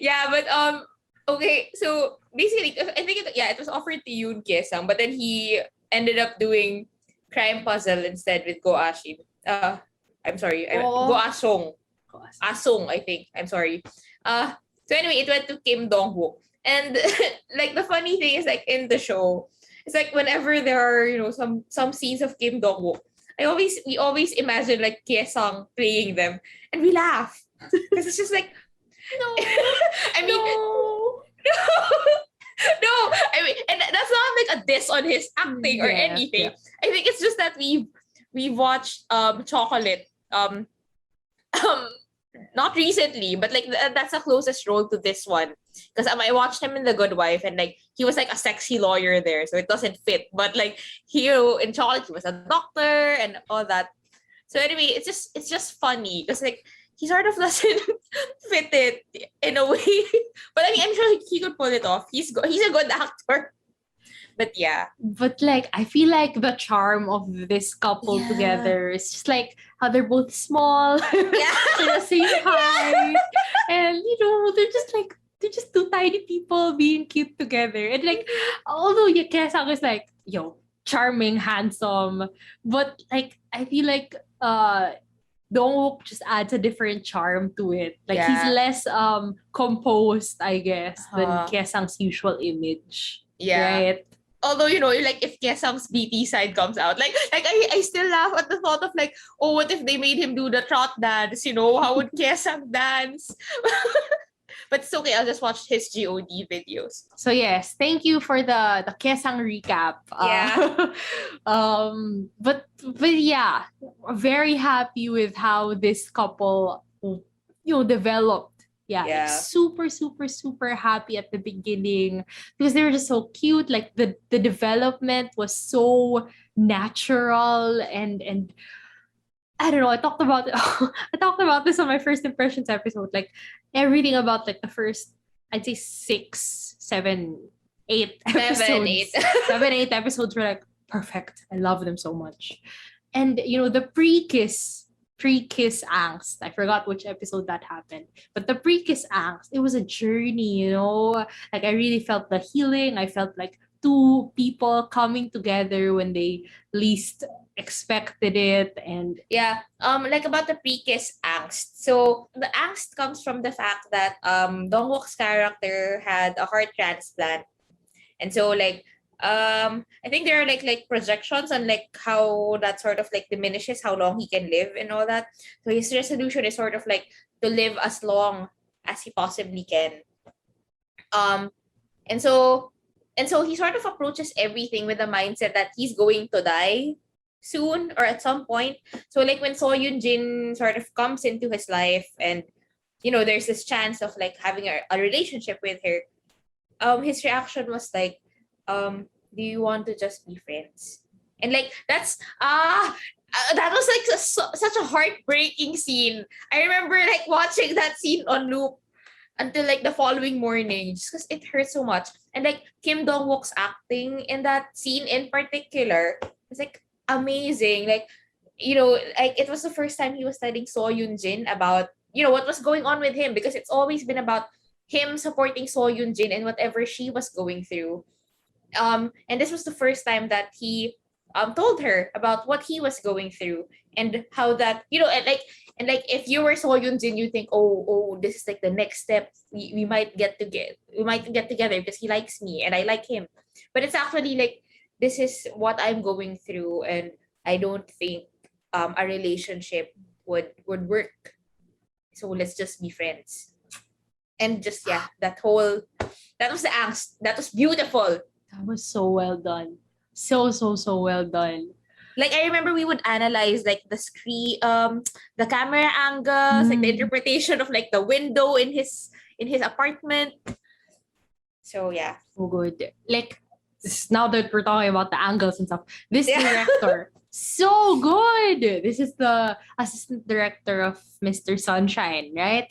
Yeah, but okay, so basically I think it was offered to Yoon Kye-sang, but then he ended up doing Crime Puzzle instead with Go Ashin. I'm sorry. Go Asong. Asong, I think. I'm sorry. So anyway, it went to Kim Dong-wook. And like the funny thing is like in the show, it's like whenever there are, some scenes of Kim Dong-wook, we always imagine like Kye-sang playing them and we laugh. Because it's just like No, I mean no. no, I mean, and that's not like a diss on his acting or Yes, anything. yeah. I think it's just that we watched Chocolate um not recently, but like that's the closest role to this one. Because I watched him in The Good Wife, and like he was like a sexy lawyer there, so it doesn't fit. But like here in Chocolate, he was a doctor and all that. So anyway, it's just funny because like he sort of doesn't fit it in a way. But I mean, I'm sure he could pull it off. He's a good actor. But yeah. But like I feel like the charm of this couple Yeah. together is just like how they're both small, Yeah. they're the same height, and they're just two tiny people being cute together. And like although Kesang is like charming, handsome, but like I feel like Dongwook just adds a different charm to it. Like he's Yeah. less composed, I guess, than Uh-huh. Kesang's usual image. Yeah. Right? Although like if Kesang's BT side comes out, like I still laugh at the thought of like, oh, what if they made him do the trot dance? How would Kesang dance? But it's okay. I'll just watch his God videos. So yes, thank you for the Kesang recap. Yeah. But yeah, very happy with how this couple developed. Yeah, like Yeah. super super super happy at the beginning because they were just so cute. Like the development was so natural and I don't know. I talked about I talked about this on my first impressions episode. Like everything about like the first, I'd say 6, 7, 8 episodes. 8. 7, 8 episodes were like perfect. I love them so much. And the pre-kiss angst. I forgot which episode that happened. But the pre-kiss angst, it was a journey, Like I really felt the healing. I felt like two people coming together when they least expected it. And Yeah. Like about the pre-kiss angst. So the angst comes from the fact that Dongwook's character had a heart transplant. And so like I think there are like projections on like how that sort of like diminishes how long he can live and all that. So his resolution is sort of like to live as long as he possibly can. Um and so he sort of approaches everything with the mindset that he's going to die soon or at some point. So like when So Yoon Jin sort of comes into his life and there's this chance of like having a relationship with her, his reaction was like, do you want to just be friends? And like that was like such a heartbreaking scene. I remember like watching that scene on loop until like the following morning just because it hurt so much. And like Kim Dong-wook's acting in that scene in particular is like amazing. Like like it was the first time he was telling So Yoon Jin about, what was going on with him, because it's always been about him supporting So Yoon Jin and whatever she was going through. And this was the first time that he told her about what he was going through, and how that, and like if you were So Yoon Jin, you think, oh, this is like the next step. We might get together because he likes me and I like him. But it's actually like, this is what I'm going through, and I don't think a relationship would work. So let's just be friends. And just, yeah, that was the angst. That was beautiful. That was so well done. So well done. Like, I remember we would analyze like the screen, the camera angles, like the interpretation of like the window in his apartment. So yeah. So good. Like, now that we're talking about the angles and stuff, this director, so good. This is the assistant director of Mr. Sunshine, right?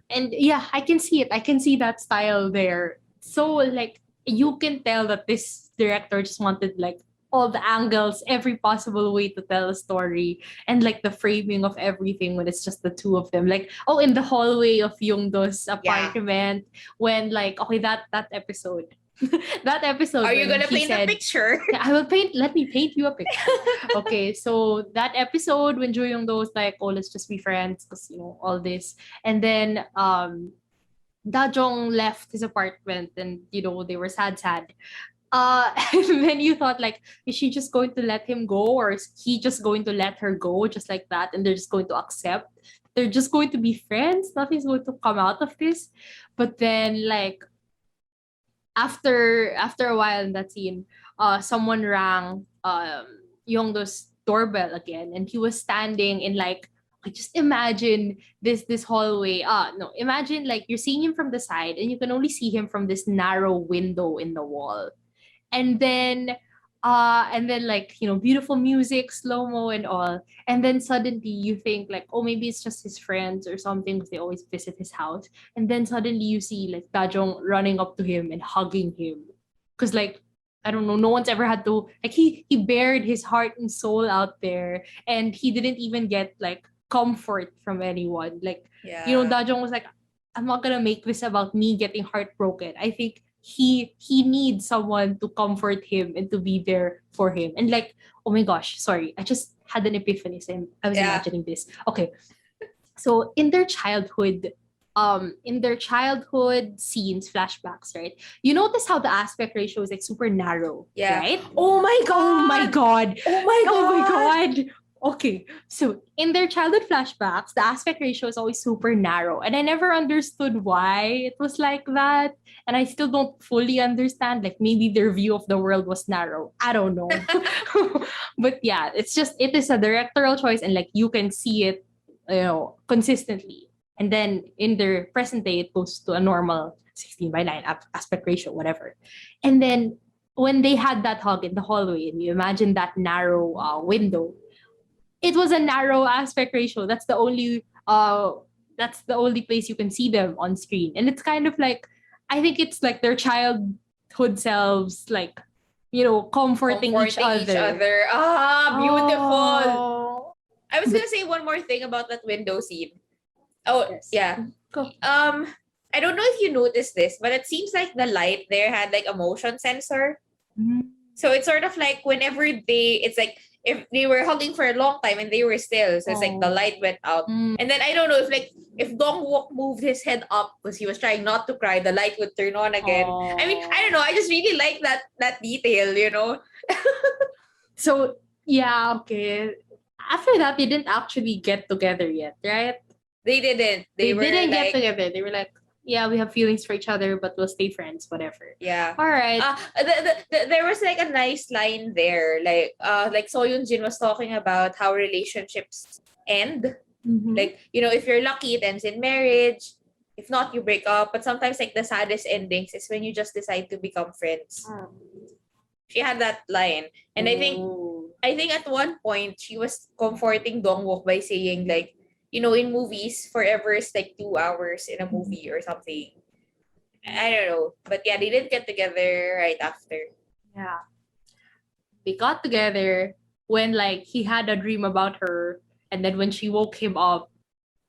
And yeah, I can see it. I can see that style there. So like, you can tell that this director just wanted like all the angles, every possible way to tell a story, and like the framing of everything when it's just the two of them. Like, in the hallway of Youngdo's apartment, when like, okay, that episode. That episode. Are you gonna paint a picture? Yeah, I will paint. Let me paint you a picture. Okay, so that episode when Jo Young-do was like, "Oh, let's just be friends," because all this, and then Dajong left his apartment, and they were sad. And then you thought like, is she just going to let him go, or is he just going to let her go just like that, and they're just going to accept? They're just going to be friends. Nothing's going to come out of this. But then like, after a while in that scene, someone rang Youngdo's doorbell again, and he was standing in like, just imagine this hallway. No, imagine like you're seeing him from the side, and you can only see him from this narrow window in the wall. And then like, beautiful music, slow-mo and all. And then suddenly you think like, oh, maybe it's just his friends or something, because they always visit his house. And then suddenly you see like Dajong running up to him and hugging him, because like, I don't know, no one's ever had to, like, he bared his heart and soul out there, and he didn't even get like comfort from anyone. Like, Dajong was like, I'm not gonna make this about me getting heartbroken. I think he needs someone to comfort him and to be there for him. And like, oh my gosh, sorry, I just had an epiphany. So I was imagining this. Okay, so in their childhood scenes, flashbacks, right? You notice how the aspect ratio is like super narrow, right? Oh my god! Oh my god! Oh my god! Oh my god! Okay, so in their childhood flashbacks, the aspect ratio is always super narrow. And I never understood why it was like that. And I still don't fully understand. Like, maybe their view of the world was narrow. I don't know. But yeah, it is a directorial choice, and like, you can see it, consistently. And then in their present day, it goes to a normal 16:9 aspect ratio, whatever. And then when they had that hug in the hallway, and you imagine that narrow window, it was a narrow aspect ratio. That's the only place you can see them on screen. And it's kind of like, I think it's like their childhood selves, like, comforting each other. Ah, beautiful. Oh. I was gonna say one more thing about that window scene. Oh, Yes. yeah. Go. I don't know if you noticed this, but it seems like the light there had like a motion sensor. So it's sort of like whenever it's like, if they were hugging for a long time and they were still, so it's like the light went out. And then I don't know if Dong Wook moved his head up because he was trying not to cry, the light would turn on again. I mean, I don't know. I just really like that detail, So yeah, okay. After that, they didn't actually get together yet, right? They didn't. They didn't get together. They were like, yeah, we have feelings for each other, but we'll stay friends, whatever. Yeah. All right. There was like a nice line there, like So Yoon Jin was talking about how relationships end. Mm-hmm. Like, if you're lucky, it ends in marriage. If not, you break up. But sometimes like the saddest endings is when you just decide to become friends. She had that line, and I think at one point she was comforting Dong Wook by saying like, in movies, forever is like 2 hours in a movie or something. I don't know. But yeah, they did get together right after. Yeah. They got together. when like he had a dream about her, and then when she woke him up,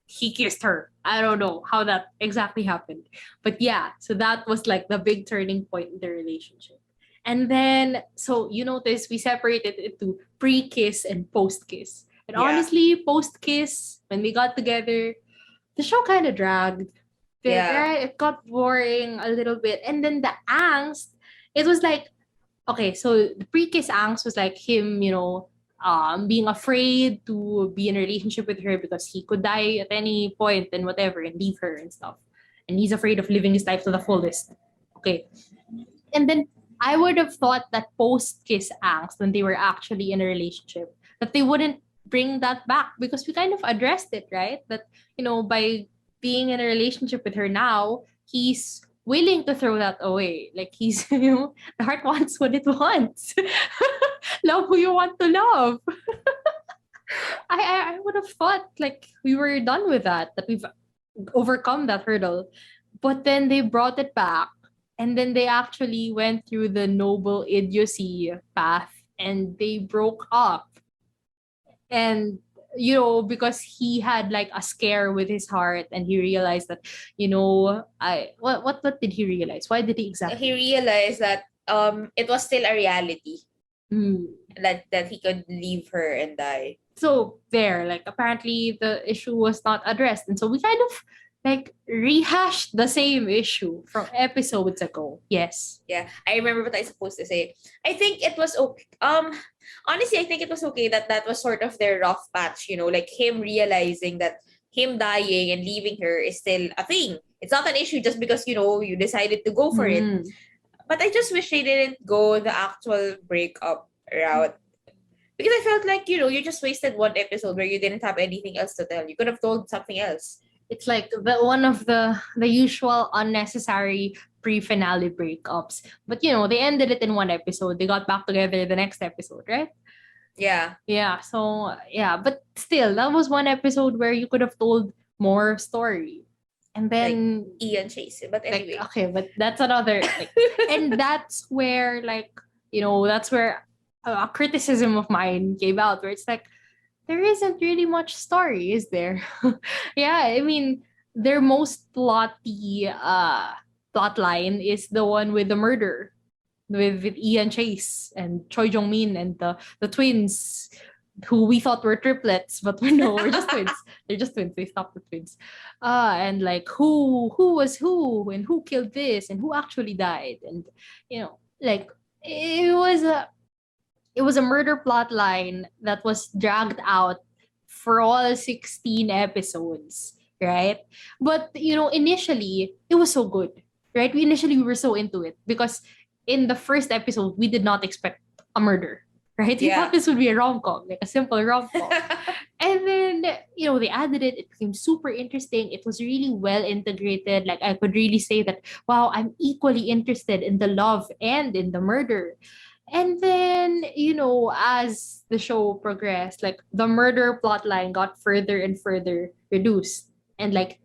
he kissed her. I don't know how that exactly happened. But yeah, so that was like the big turning point in the relationship. And then, so you notice we separated it into pre kiss and post kiss. And Yeah. honestly, post kiss, when we got together, the show kind of dragged. Yeah. Right? It got boring a little bit. And then the angst, it was like, okay, so the pre-kiss angst was like him, being afraid to be in a relationship with her because he could die at any point and whatever and leave her and stuff. And he's afraid of living his life to the fullest. Okay. And then I would have thought that post-kiss angst, when they were actually in a relationship, that they wouldn't bring that back because we kind of addressed it, right? That, by being in a relationship with her now, he's willing to throw that away. Like he's, the heart wants what it wants. Love who you want to love. I would have thought like we were done with that we've overcome that hurdle. But then they brought it back, and then they actually went through the noble idiocy path, and they broke up. And because he had like a scare with his heart, and he realized that, I what did he realize? Why did he He exactly? realized that it was still a reality Hmm. that he could leave her and die. So there, like apparently the issue was not addressed, and so we kind of like rehashed the same issue from episodes ago. Yes. Yeah, I remember what I was supposed to say. I think it was okay. Honestly, I think it was okay that was sort of their rough patch. Like him realizing that him dying and leaving her is still a thing. It's not an issue just because you decided to go for it. Mm. But I just wish they didn't go the actual breakup route. Because I felt like, you just wasted one episode where you didn't have anything else to tell. You could have told something else. It's like one of the usual unnecessary pre-finale breakups. But they ended it in one episode. They got back together the next episode, right? Yeah. Yeah. So yeah, but still, that was one episode where you could have told more story. And Like then Ian Chase. But like anyway. okay, but that's another like, and that's where like that's where a criticism of mine came out, where it's like there isn't really much story, is there? Yeah, I mean, their most plotty plot line is the one with the murder with Ian Chase and Choi Jong Min and the twins who we thought were triplets, but we're just twins. They're just twins. They stopped the twins. And like who was who, and who killed this, and who actually died, and like it was a murder plot line that was dragged out for all 16 episodes, right? But initially it was so good, right? We were so into it because in the first episode we did not expect a murder, right? We Yeah. thought this would be a rom-com, like a simple rom-com. And then, they added it. It became super interesting. It was really well integrated. Like, I could really say that, wow, I'm equally interested in the love and in the murder. And then, as the show progressed, like, the murder plotline got further and further reduced. And, like,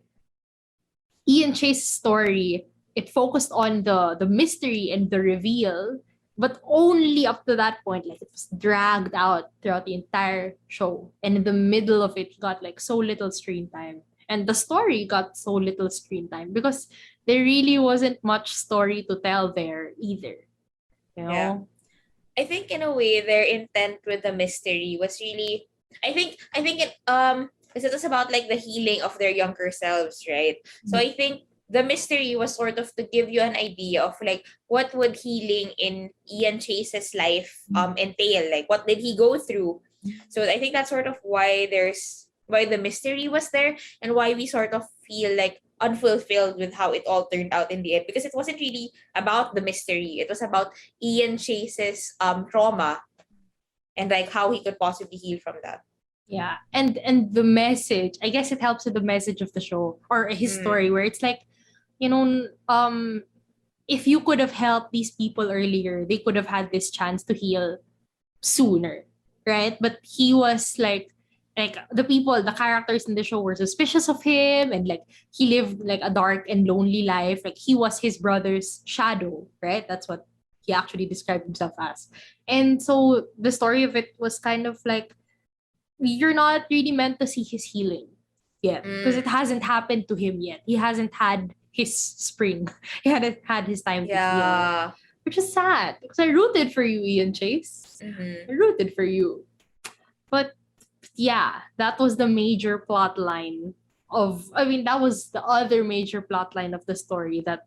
Ian Chase's story, it focused on the mystery and the reveal, but only up to that point. Like it was dragged out throughout the entire show, and in the middle of it, he got like so little screen time, and the story got so little screen time because there really wasn't much story to tell there either. You Yeah. know? I think in a way their intent with the mystery was really I think it because it was about like the healing of their younger selves, right? So I think the mystery was sort of to give you an idea of like what would healing in Ian Chase's life entail, like what did he go through. So I think that's sort of why the mystery was there and why we sort of feel like unfulfilled with how it all turned out in the end, because it wasn't really about the mystery. It was about Ian Chase's trauma and like how he could possibly heal from that. Yeah, and the message, I guess it helps with the message of the show or his Mm. story, where it's like, you know, um, if you could have helped these people earlier, they could have had this chance to heal sooner, right? But he was like the characters in the show were suspicious of him, and like he lived like a dark and lonely life. Like he was his brother's shadow, right? That's what he actually described himself as. And so the story of it was kind of like, you're not really meant to see his healing yet because it Mm, hasn't happened to him yet. He hasn't had his spring. He hadn't had his time to heal, yeah. which is sad because I rooted for you, Ian Chase. Mm-hmm. I rooted for you. But yeah, that was the major plot line I mean, that was the other major plot line of the story that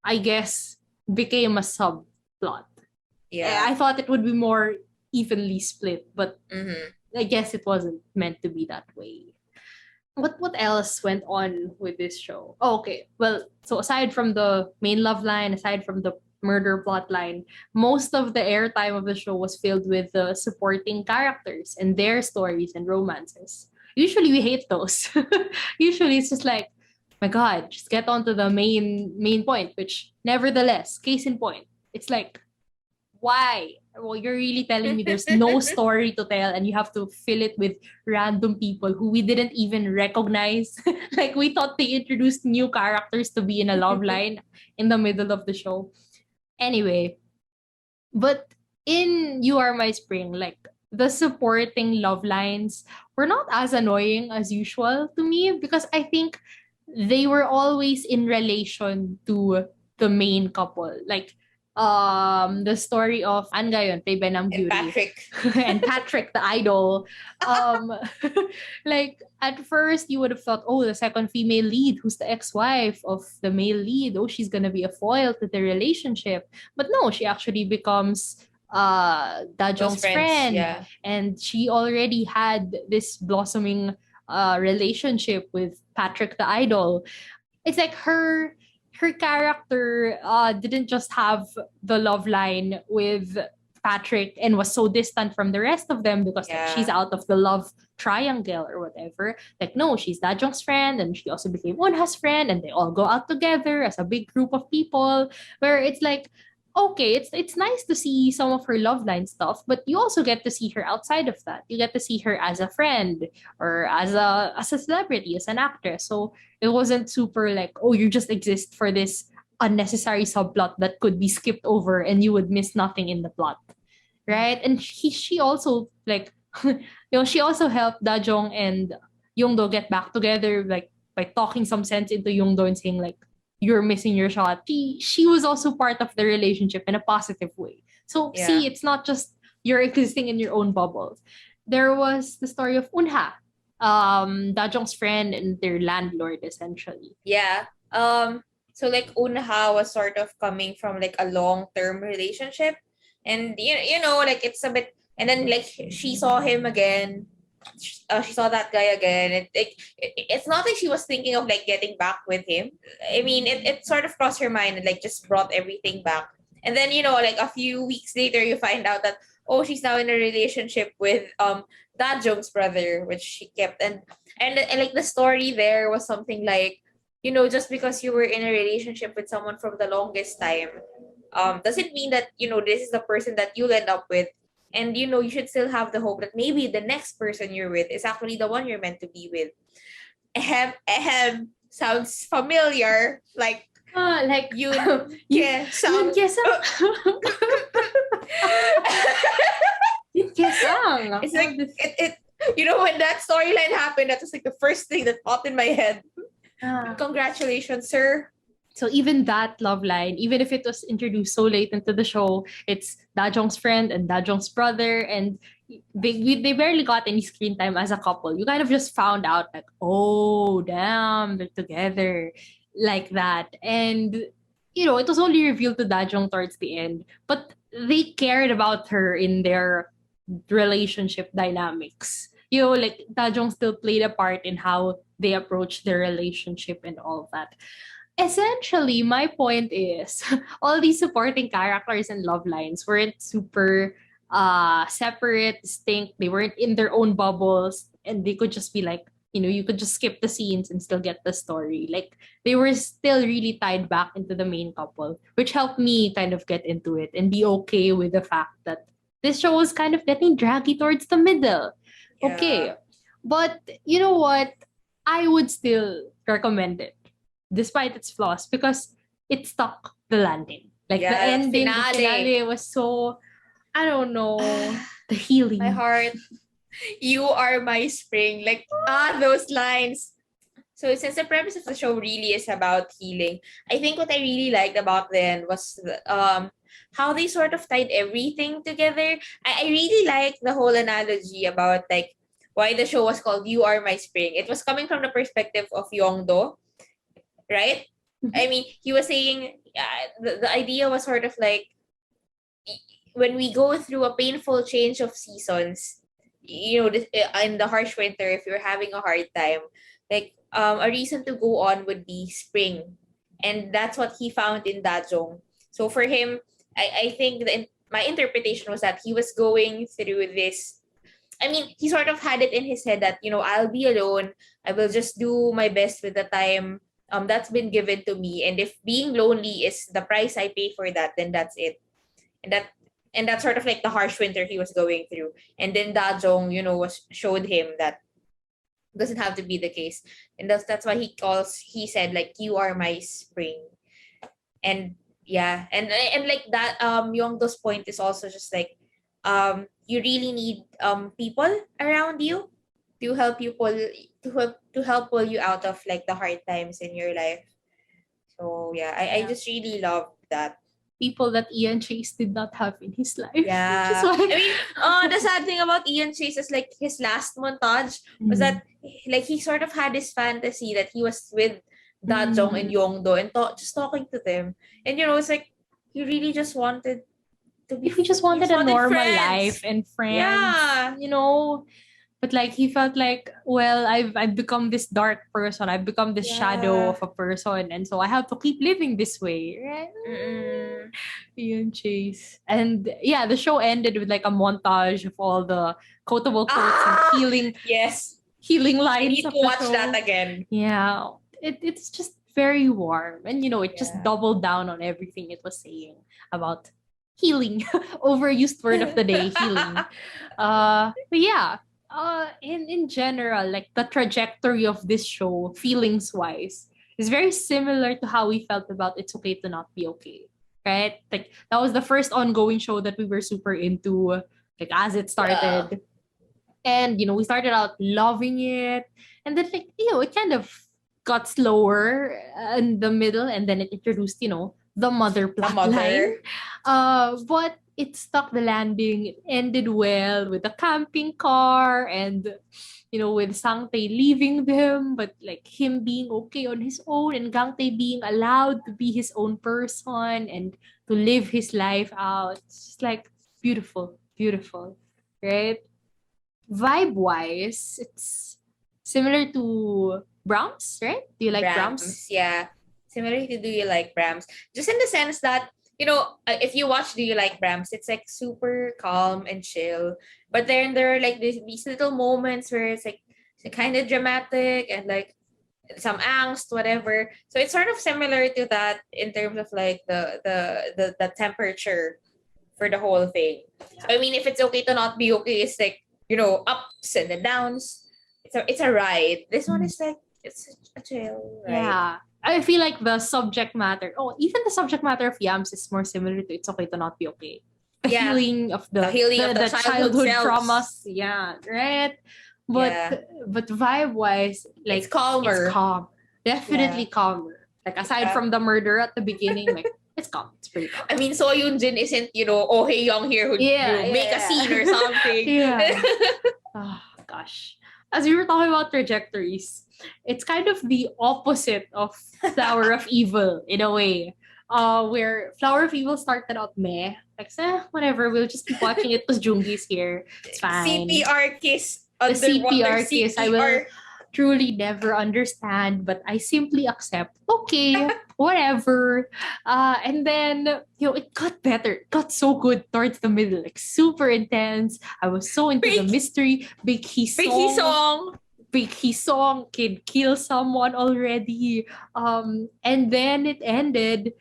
I guess became a subplot. Yeah. I thought it would be more evenly split, but Mm-hmm. I guess it wasn't meant to be that way. What else went on with this show? Oh, okay. Well, so aside from the main love line, aside from the murder plot line, most of the airtime of the show was filled with the supporting characters and their stories and romances. Usually we hate those. Usually it's just like, my God, just get on to the main point, which nevertheless, case in point, it's like, why? Well, you're really telling me there's no story to tell and you have to fill it with random people who we didn't even recognize. Like we thought they introduced new characters to be in a love line in the middle of the show. Anyway, but in You Are My Spring, like the supporting love lines were not as annoying as usual to me because I think they were always in relation to the main couple. Like the story of Angayon, played by Nam And Gyuri, Patrick. and Patrick the idol. Um like at first you would have thought, oh, the second female lead, who's the ex-wife of the male lead, oh, she's gonna be a foil to the relationship. But no, she actually becomes Close Dajong's friends. friend, Yeah. and she already had this blossoming relationship with Patrick the idol. It's like her character didn't just have the love line with Patrick and was so distant from the rest of them because like she's Yeah. out of the love triangle or whatever. Like no, she's Dajong's friend and she also became Wonha's friend and they all go out together as a big group of people where it's like okay, it's nice to see some of her love line stuff, but you also get to see her outside of that. You get to see her as a friend or as a celebrity, as an actress. So it wasn't super like, oh, you just exist for this unnecessary subplot that could be skipped over and you would miss nothing in the plot. Right? And she also like she also helped Dajong and Yongdo get back together like by talking some sense into Yongdo and saying like you're missing your shot. She was also part of the relationship in a positive way. So Yeah. see, it's not just you're existing in your own bubble. There was the story of Unha, Dajong's friend and their landlord essentially. Yeah. So like Unha was sort of coming from like a long-term relationship. And you know, like it's a bit and then like she saw him again. She saw that guy again. It's not like she was thinking of like getting back with him. I mean, it sort of crossed her mind and like just brought everything back. And then, you know, like a few weeks later you find out that oh, she's now in a relationship with that Jones brother, which she kept and like the story there was something like, you know, just because you were in a relationship with someone from the longest time, doesn't mean that, you know, this is the person that you'll end up with. And you know, you should still have the hope that maybe the next person you're with is actually the one you're meant to be with. Ahem, ahem, sounds familiar. Like You, you yeah, sound. Kesang. It's like it. You know, when that storyline happened, that was like the first thing that popped in my head. Congratulations, sir. So even that love line, even if it was introduced so late into the show, it's Dajong's friend and Dajong's brother, and they barely got any screen time as a couple. You kind of just found out like, oh damn, they're together like that, and you know it was only revealed to Dajong towards the end, but they cared about her in their relationship dynamics. You know, like Dajong still played a part in how they approach their relationship and all of that. Essentially, my point is all these supporting characters and love lines weren't super separate, distinct. They weren't in their own bubbles and they could just be like, you know, you could just skip the scenes and still get the story. Like they were still really tied back into the main couple, which helped me kind of get into it and be okay with the fact that this show was kind of getting draggy towards the middle. Yeah. Okay. But you know what? I would still recommend it despite its flaws because it stuck the landing. Like the Yeah, ending, the finale. finale was so, I don't know, the healing. My heart. You are my spring. Like, those lines. So since the premise of the show really is about healing, I think what I really liked about then was how they sort of tied everything together. I really like the whole analogy about like why the show was called You Are My Spring. It was coming from the perspective of Yongdo, right? I mean, he was saying the idea was sort of like when we go through a painful change of seasons, in the harsh winter, if you're having a hard time, like a reason to go on would be spring, and that's what he found in Dajong. So for him, I think my interpretation was that he was going through this. I mean, he sort of had it in his head that I'll be alone. I will just do my best with the time that's been given to me, and if being lonely is the price I pay for that, then that's it. And that's sort of like the harsh winter he was going through. And then Dajong, was showed him that doesn't have to be the case. And that's why he said like you are my spring. And yeah, and like that Yongdo's point is also just like you really need people around you to help you to help pull you out of like the hard times in your life. So yeah, I just really love that. People that Ian Chase did not have in his life. Yeah. Which is why, I mean, the sad thing about Ian Chase is like his last montage was that like he sort of had this fantasy that he was with Dajong and Yongdo and just talking to them. And it's like he really just wanted to be if he just wanted a normal friends. life and friends, Yeah. but like he felt like, well, I've become this dark person. I've become this shadow of a person, and so I have to keep living this way. Right? Ian Chase. And yeah, the show ended with like a montage of all the quotable quotes and healing I lines need of to the watch show. that again. Yeah. It's just very warm. And it just Yeah. doubled down on everything it was saying about healing. Overused word of the day, healing. But yeah. In general, like the trajectory of this show, feelings wise, is very similar to how we felt about It's Okay to Not Be Okay. Right? Like that was the first ongoing show that we were super into, like as it started. And we started out loving it. And then like, it kind of got slower in the middle, and then it introduced, the mother plotline. But it stuck the landing. It ended well with the camping car and with Sangtae leaving them, but like him being okay on his own and Gangtae being allowed to be his own person and to live his life out. It's just like beautiful, beautiful, right? Vibe wise, it's similar to Brahms, right? Do you like Brahms? Yeah. Similar to Do You Like Brahms? Just in the sense that, if you watch Do You Like Brahms, it's like super calm and chill. But then there are like these little moments where it's like kind of dramatic and like some angst, whatever. So it's sort of similar to that in terms of like the temperature for the whole thing. So, I mean, if It's Okay to Not Be Okay, it's like, ups and the downs. It's a ride. This one is like it's a chill ride. Yeah. I feel like the subject matter, even the subject matter of YAMS is more similar to It's Okay to Not Be Okay. The healing of the childhood traumas. Yeah, right? But vibe-wise, like it's calmer. It's calm. Definitely calmer. Like aside from the murder at the beginning, like it's calm. It's pretty calm. I mean, So Yoon Jin isn't, Oh Hae Young here who make a scene or something. Yeah. Oh gosh. As we were talking about trajectories, it's kind of the opposite of Flower of Evil in a way. Where Flower of Evil started out meh. Like, whatever, we'll just keep watching it because Joonggi's here. It's fine. CPR kiss. The CPR kiss, I will truly never understand, but I simply accept. Okay, whatever. And then, it got better. It got so good towards the middle, like super intense. I was so into the mystery. Big Hee song. Kid kill someone already. And then it ended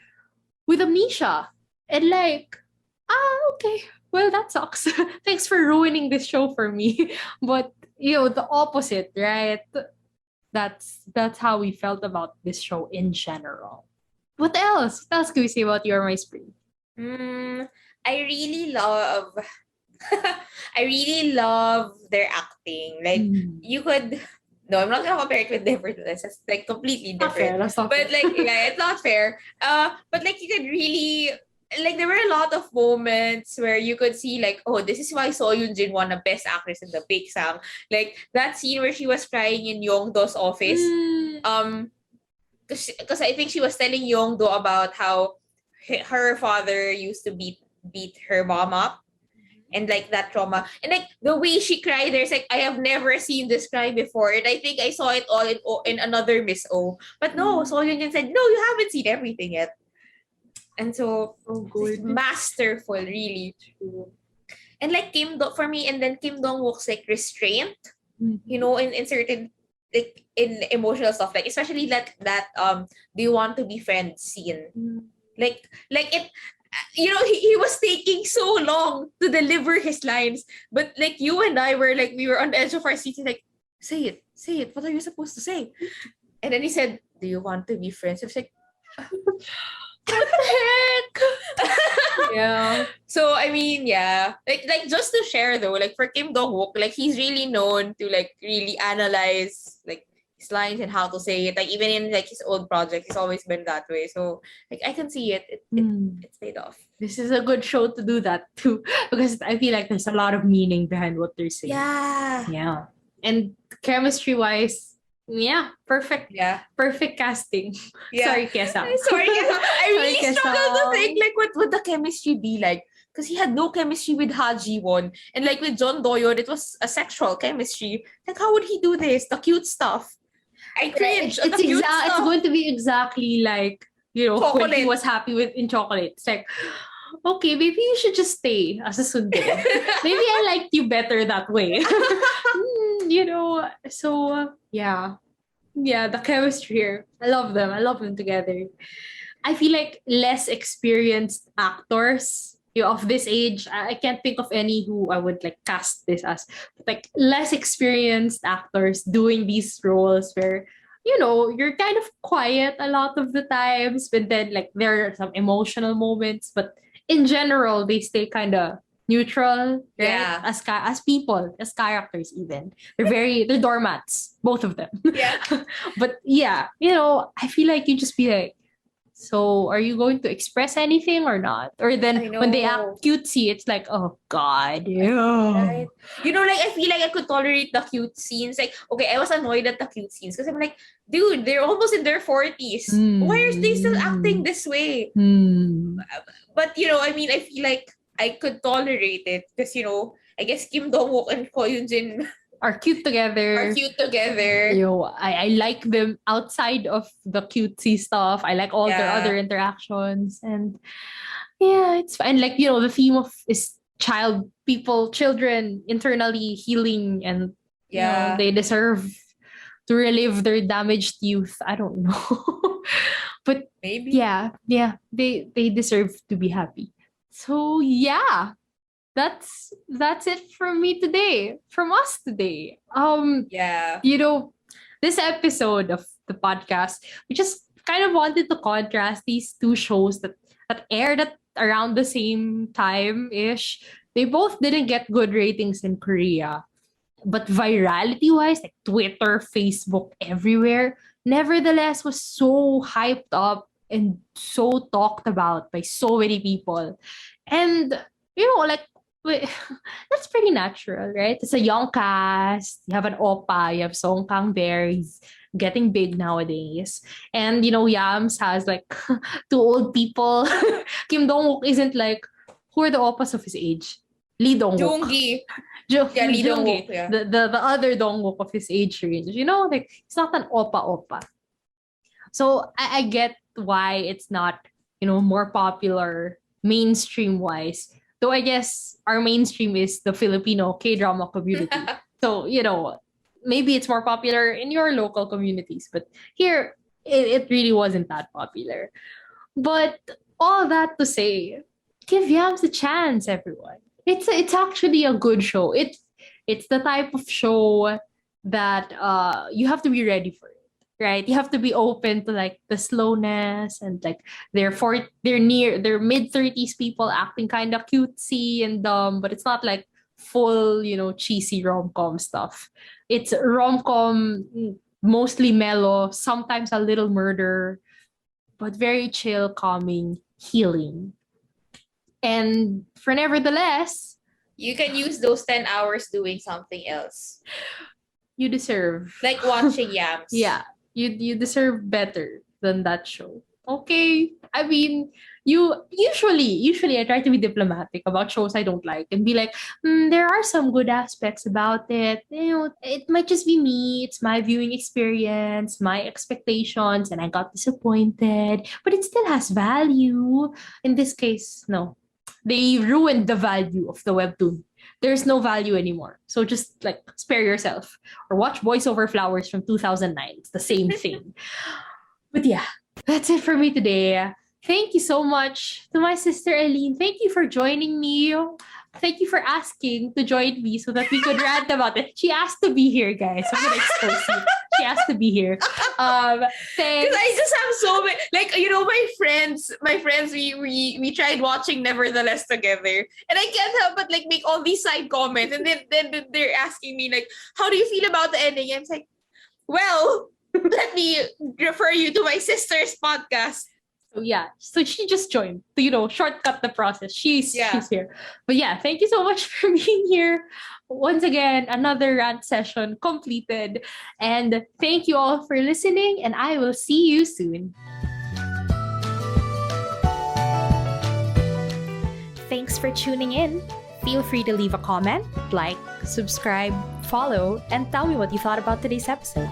with amnesia. And like, okay. Well, that sucks. Thanks for ruining this show for me. But the opposite, right? That's how we felt about this show in general. What else? What else can we say about You're My Spring? I really love I really love their acting. Like you could no, I'm not gonna compare it with Nevertheless. It's like completely Not fair. different. That's not But fair. like yeah, it's not fair. But like you could really like there were a lot of moments where you could see like, oh, this is why So Yoon Jin won the best actress in the Big Sang. Like that scene where she was crying in Yongdo's office. Mm. Because I think she was telling Yongdo about how her father used to beat her mom up and like that trauma and like the way she cried there's like I have never seen this cry before and I think I saw it all in another Miss O but no So Yun Jin said no you haven't seen everything yet and so So it's good. masterful really and like for me and then Kim Dong Wook's like restraint you know in certain like in emotional stuff like especially that do you want to be friends scene like it you know he was taking so long to deliver his lines but like you and I were like we were on the edge of our seats like say it what are you supposed to say and then he said do you want to be friends I was like what the heck Yeah. so I mean yeah like just to share though like for Kim Dong Wook like he's really known to like really analyze like his lines and how to say it like even in like his old project he's always been that way so like I can see it's paid off. This is a good show to do that too because I feel like there's a lot of meaning behind what they're saying. Yeah. And chemistry wise, yeah, perfect. Yeah. Perfect casting. Yeah. Sorry, Kesa. Sorry, Kesa. I really Sorry, struggled to Kesa. think like what would the chemistry be like? Because he had no chemistry with Ha Ji Won. And like with John Doyon, it was a sexual chemistry. Like how would he do this? The cute stuff. I cringe. It's it's going to be exactly like, you know, when he Chocolate. was happy with in chocolate. It's like, okay, maybe you should just stay as a sundo. Maybe I liked you better that way. You know, so yeah. Yeah, the chemistry here. I love them. I love them together. I feel like less experienced actors of this age, I can't think of any who I would like cast this as, but like less experienced actors doing these roles where, you know, you're kind of quiet a lot of the times, but then like there are some emotional moments, but in general, they stay kind of neutral, right? Yeah. As people, as characters, even they're doormats, both of them. Yeah. But yeah, you know, I feel like you just be like, so are you going to express anything or not? Or then when they act cutesy, it's like, oh God. Right. You know, like I feel like I could tolerate the cute scenes. Like, okay, I was annoyed at the cute scenes because I'm like, dude, they're almost in their 40s. Why are they still acting this way? But you know, I mean, I feel like I could tolerate it because you know, I guess Kim Dong Wook and Ko Yoon Jin are cute together. You know, I like them outside of the cutesy stuff. I like all their other interactions. And yeah, it's fine. Like, you know, the theme of is children internally healing and you know, they deserve to relive their damaged youth. I don't know. But maybe. Yeah, they deserve to be happy. So yeah, that's it from me today, from us today. You know, this episode of the podcast, we just kind of wanted to contrast these two shows that aired at around the same time ish. They both didn't get good ratings in Korea, but virality wise, like Twitter, Facebook, everywhere, nevertheless was so hyped up and so talked about by so many people. And you know, like that's pretty natural, right? It's a young cast. You have an oppa, you have Song Kang there. He's getting big nowadays. And you know, Yams has like two old people. Kim Dong-wook isn't like, who are the oppas of his age? Lee Dong-wook. Joonggi. Lee Dong-wook. The other Dong-wook of his age range. You know, like it's not an oppa. So I get why it's not, you know, more popular mainstream wise. Though I guess our mainstream is the Filipino K-drama community. So, you know, maybe it's more popular in your local communities. But here, it really wasn't that popular. But all that to say, give Yams a chance, everyone. It's actually a good show. It's the type of show that you have to be ready for it. right? You have to be open to like the slowness and like they're near their mid-30s people acting kind of cutesy and dumb, but it's not like full, cheesy rom-com stuff. It's rom-com, mostly mellow, sometimes a little murder, but very chill, calming, healing. And for Nevertheless, You can use those 10 hours doing something else. you deserve. Like watching YAMS. Yeah, you deserve better than that show. Okay. I mean, you usually I try to be diplomatic about shows I don't like and be like, there are some good aspects about it. It might just be me. It's my viewing experience, my expectations, and I got disappointed. But it still has value. In this case, no. They ruined the value of the webtoon. There's no value anymore. So just like spare yourself or watch Boys Over Flowers from 2009. It's the same thing. But yeah, that's it for me today. Thank you so much to my sister Ilene. Thank you for joining me. Thank you for asking to join me so that we could rant about it. She asked to be here, guys. I'm gonna expose you. She asked to be here. Thanks. Because I just have so many, like, my friends, we tried watching Nevertheless together, and I can't help but like make all these side comments, and then they're asking me like, how do you feel about the ending? And it's like, well, let me refer you to my sister's podcast. So yeah, so she just joined to, shortcut the process. She's here. But yeah, thank you so much for being here. Once again, another rant session completed. And thank you all for listening, and I will see you soon. Thanks for tuning in. Feel free to leave a comment, like, subscribe, follow, and tell me what you thought about today's episode.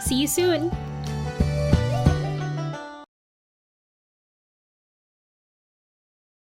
See you soon!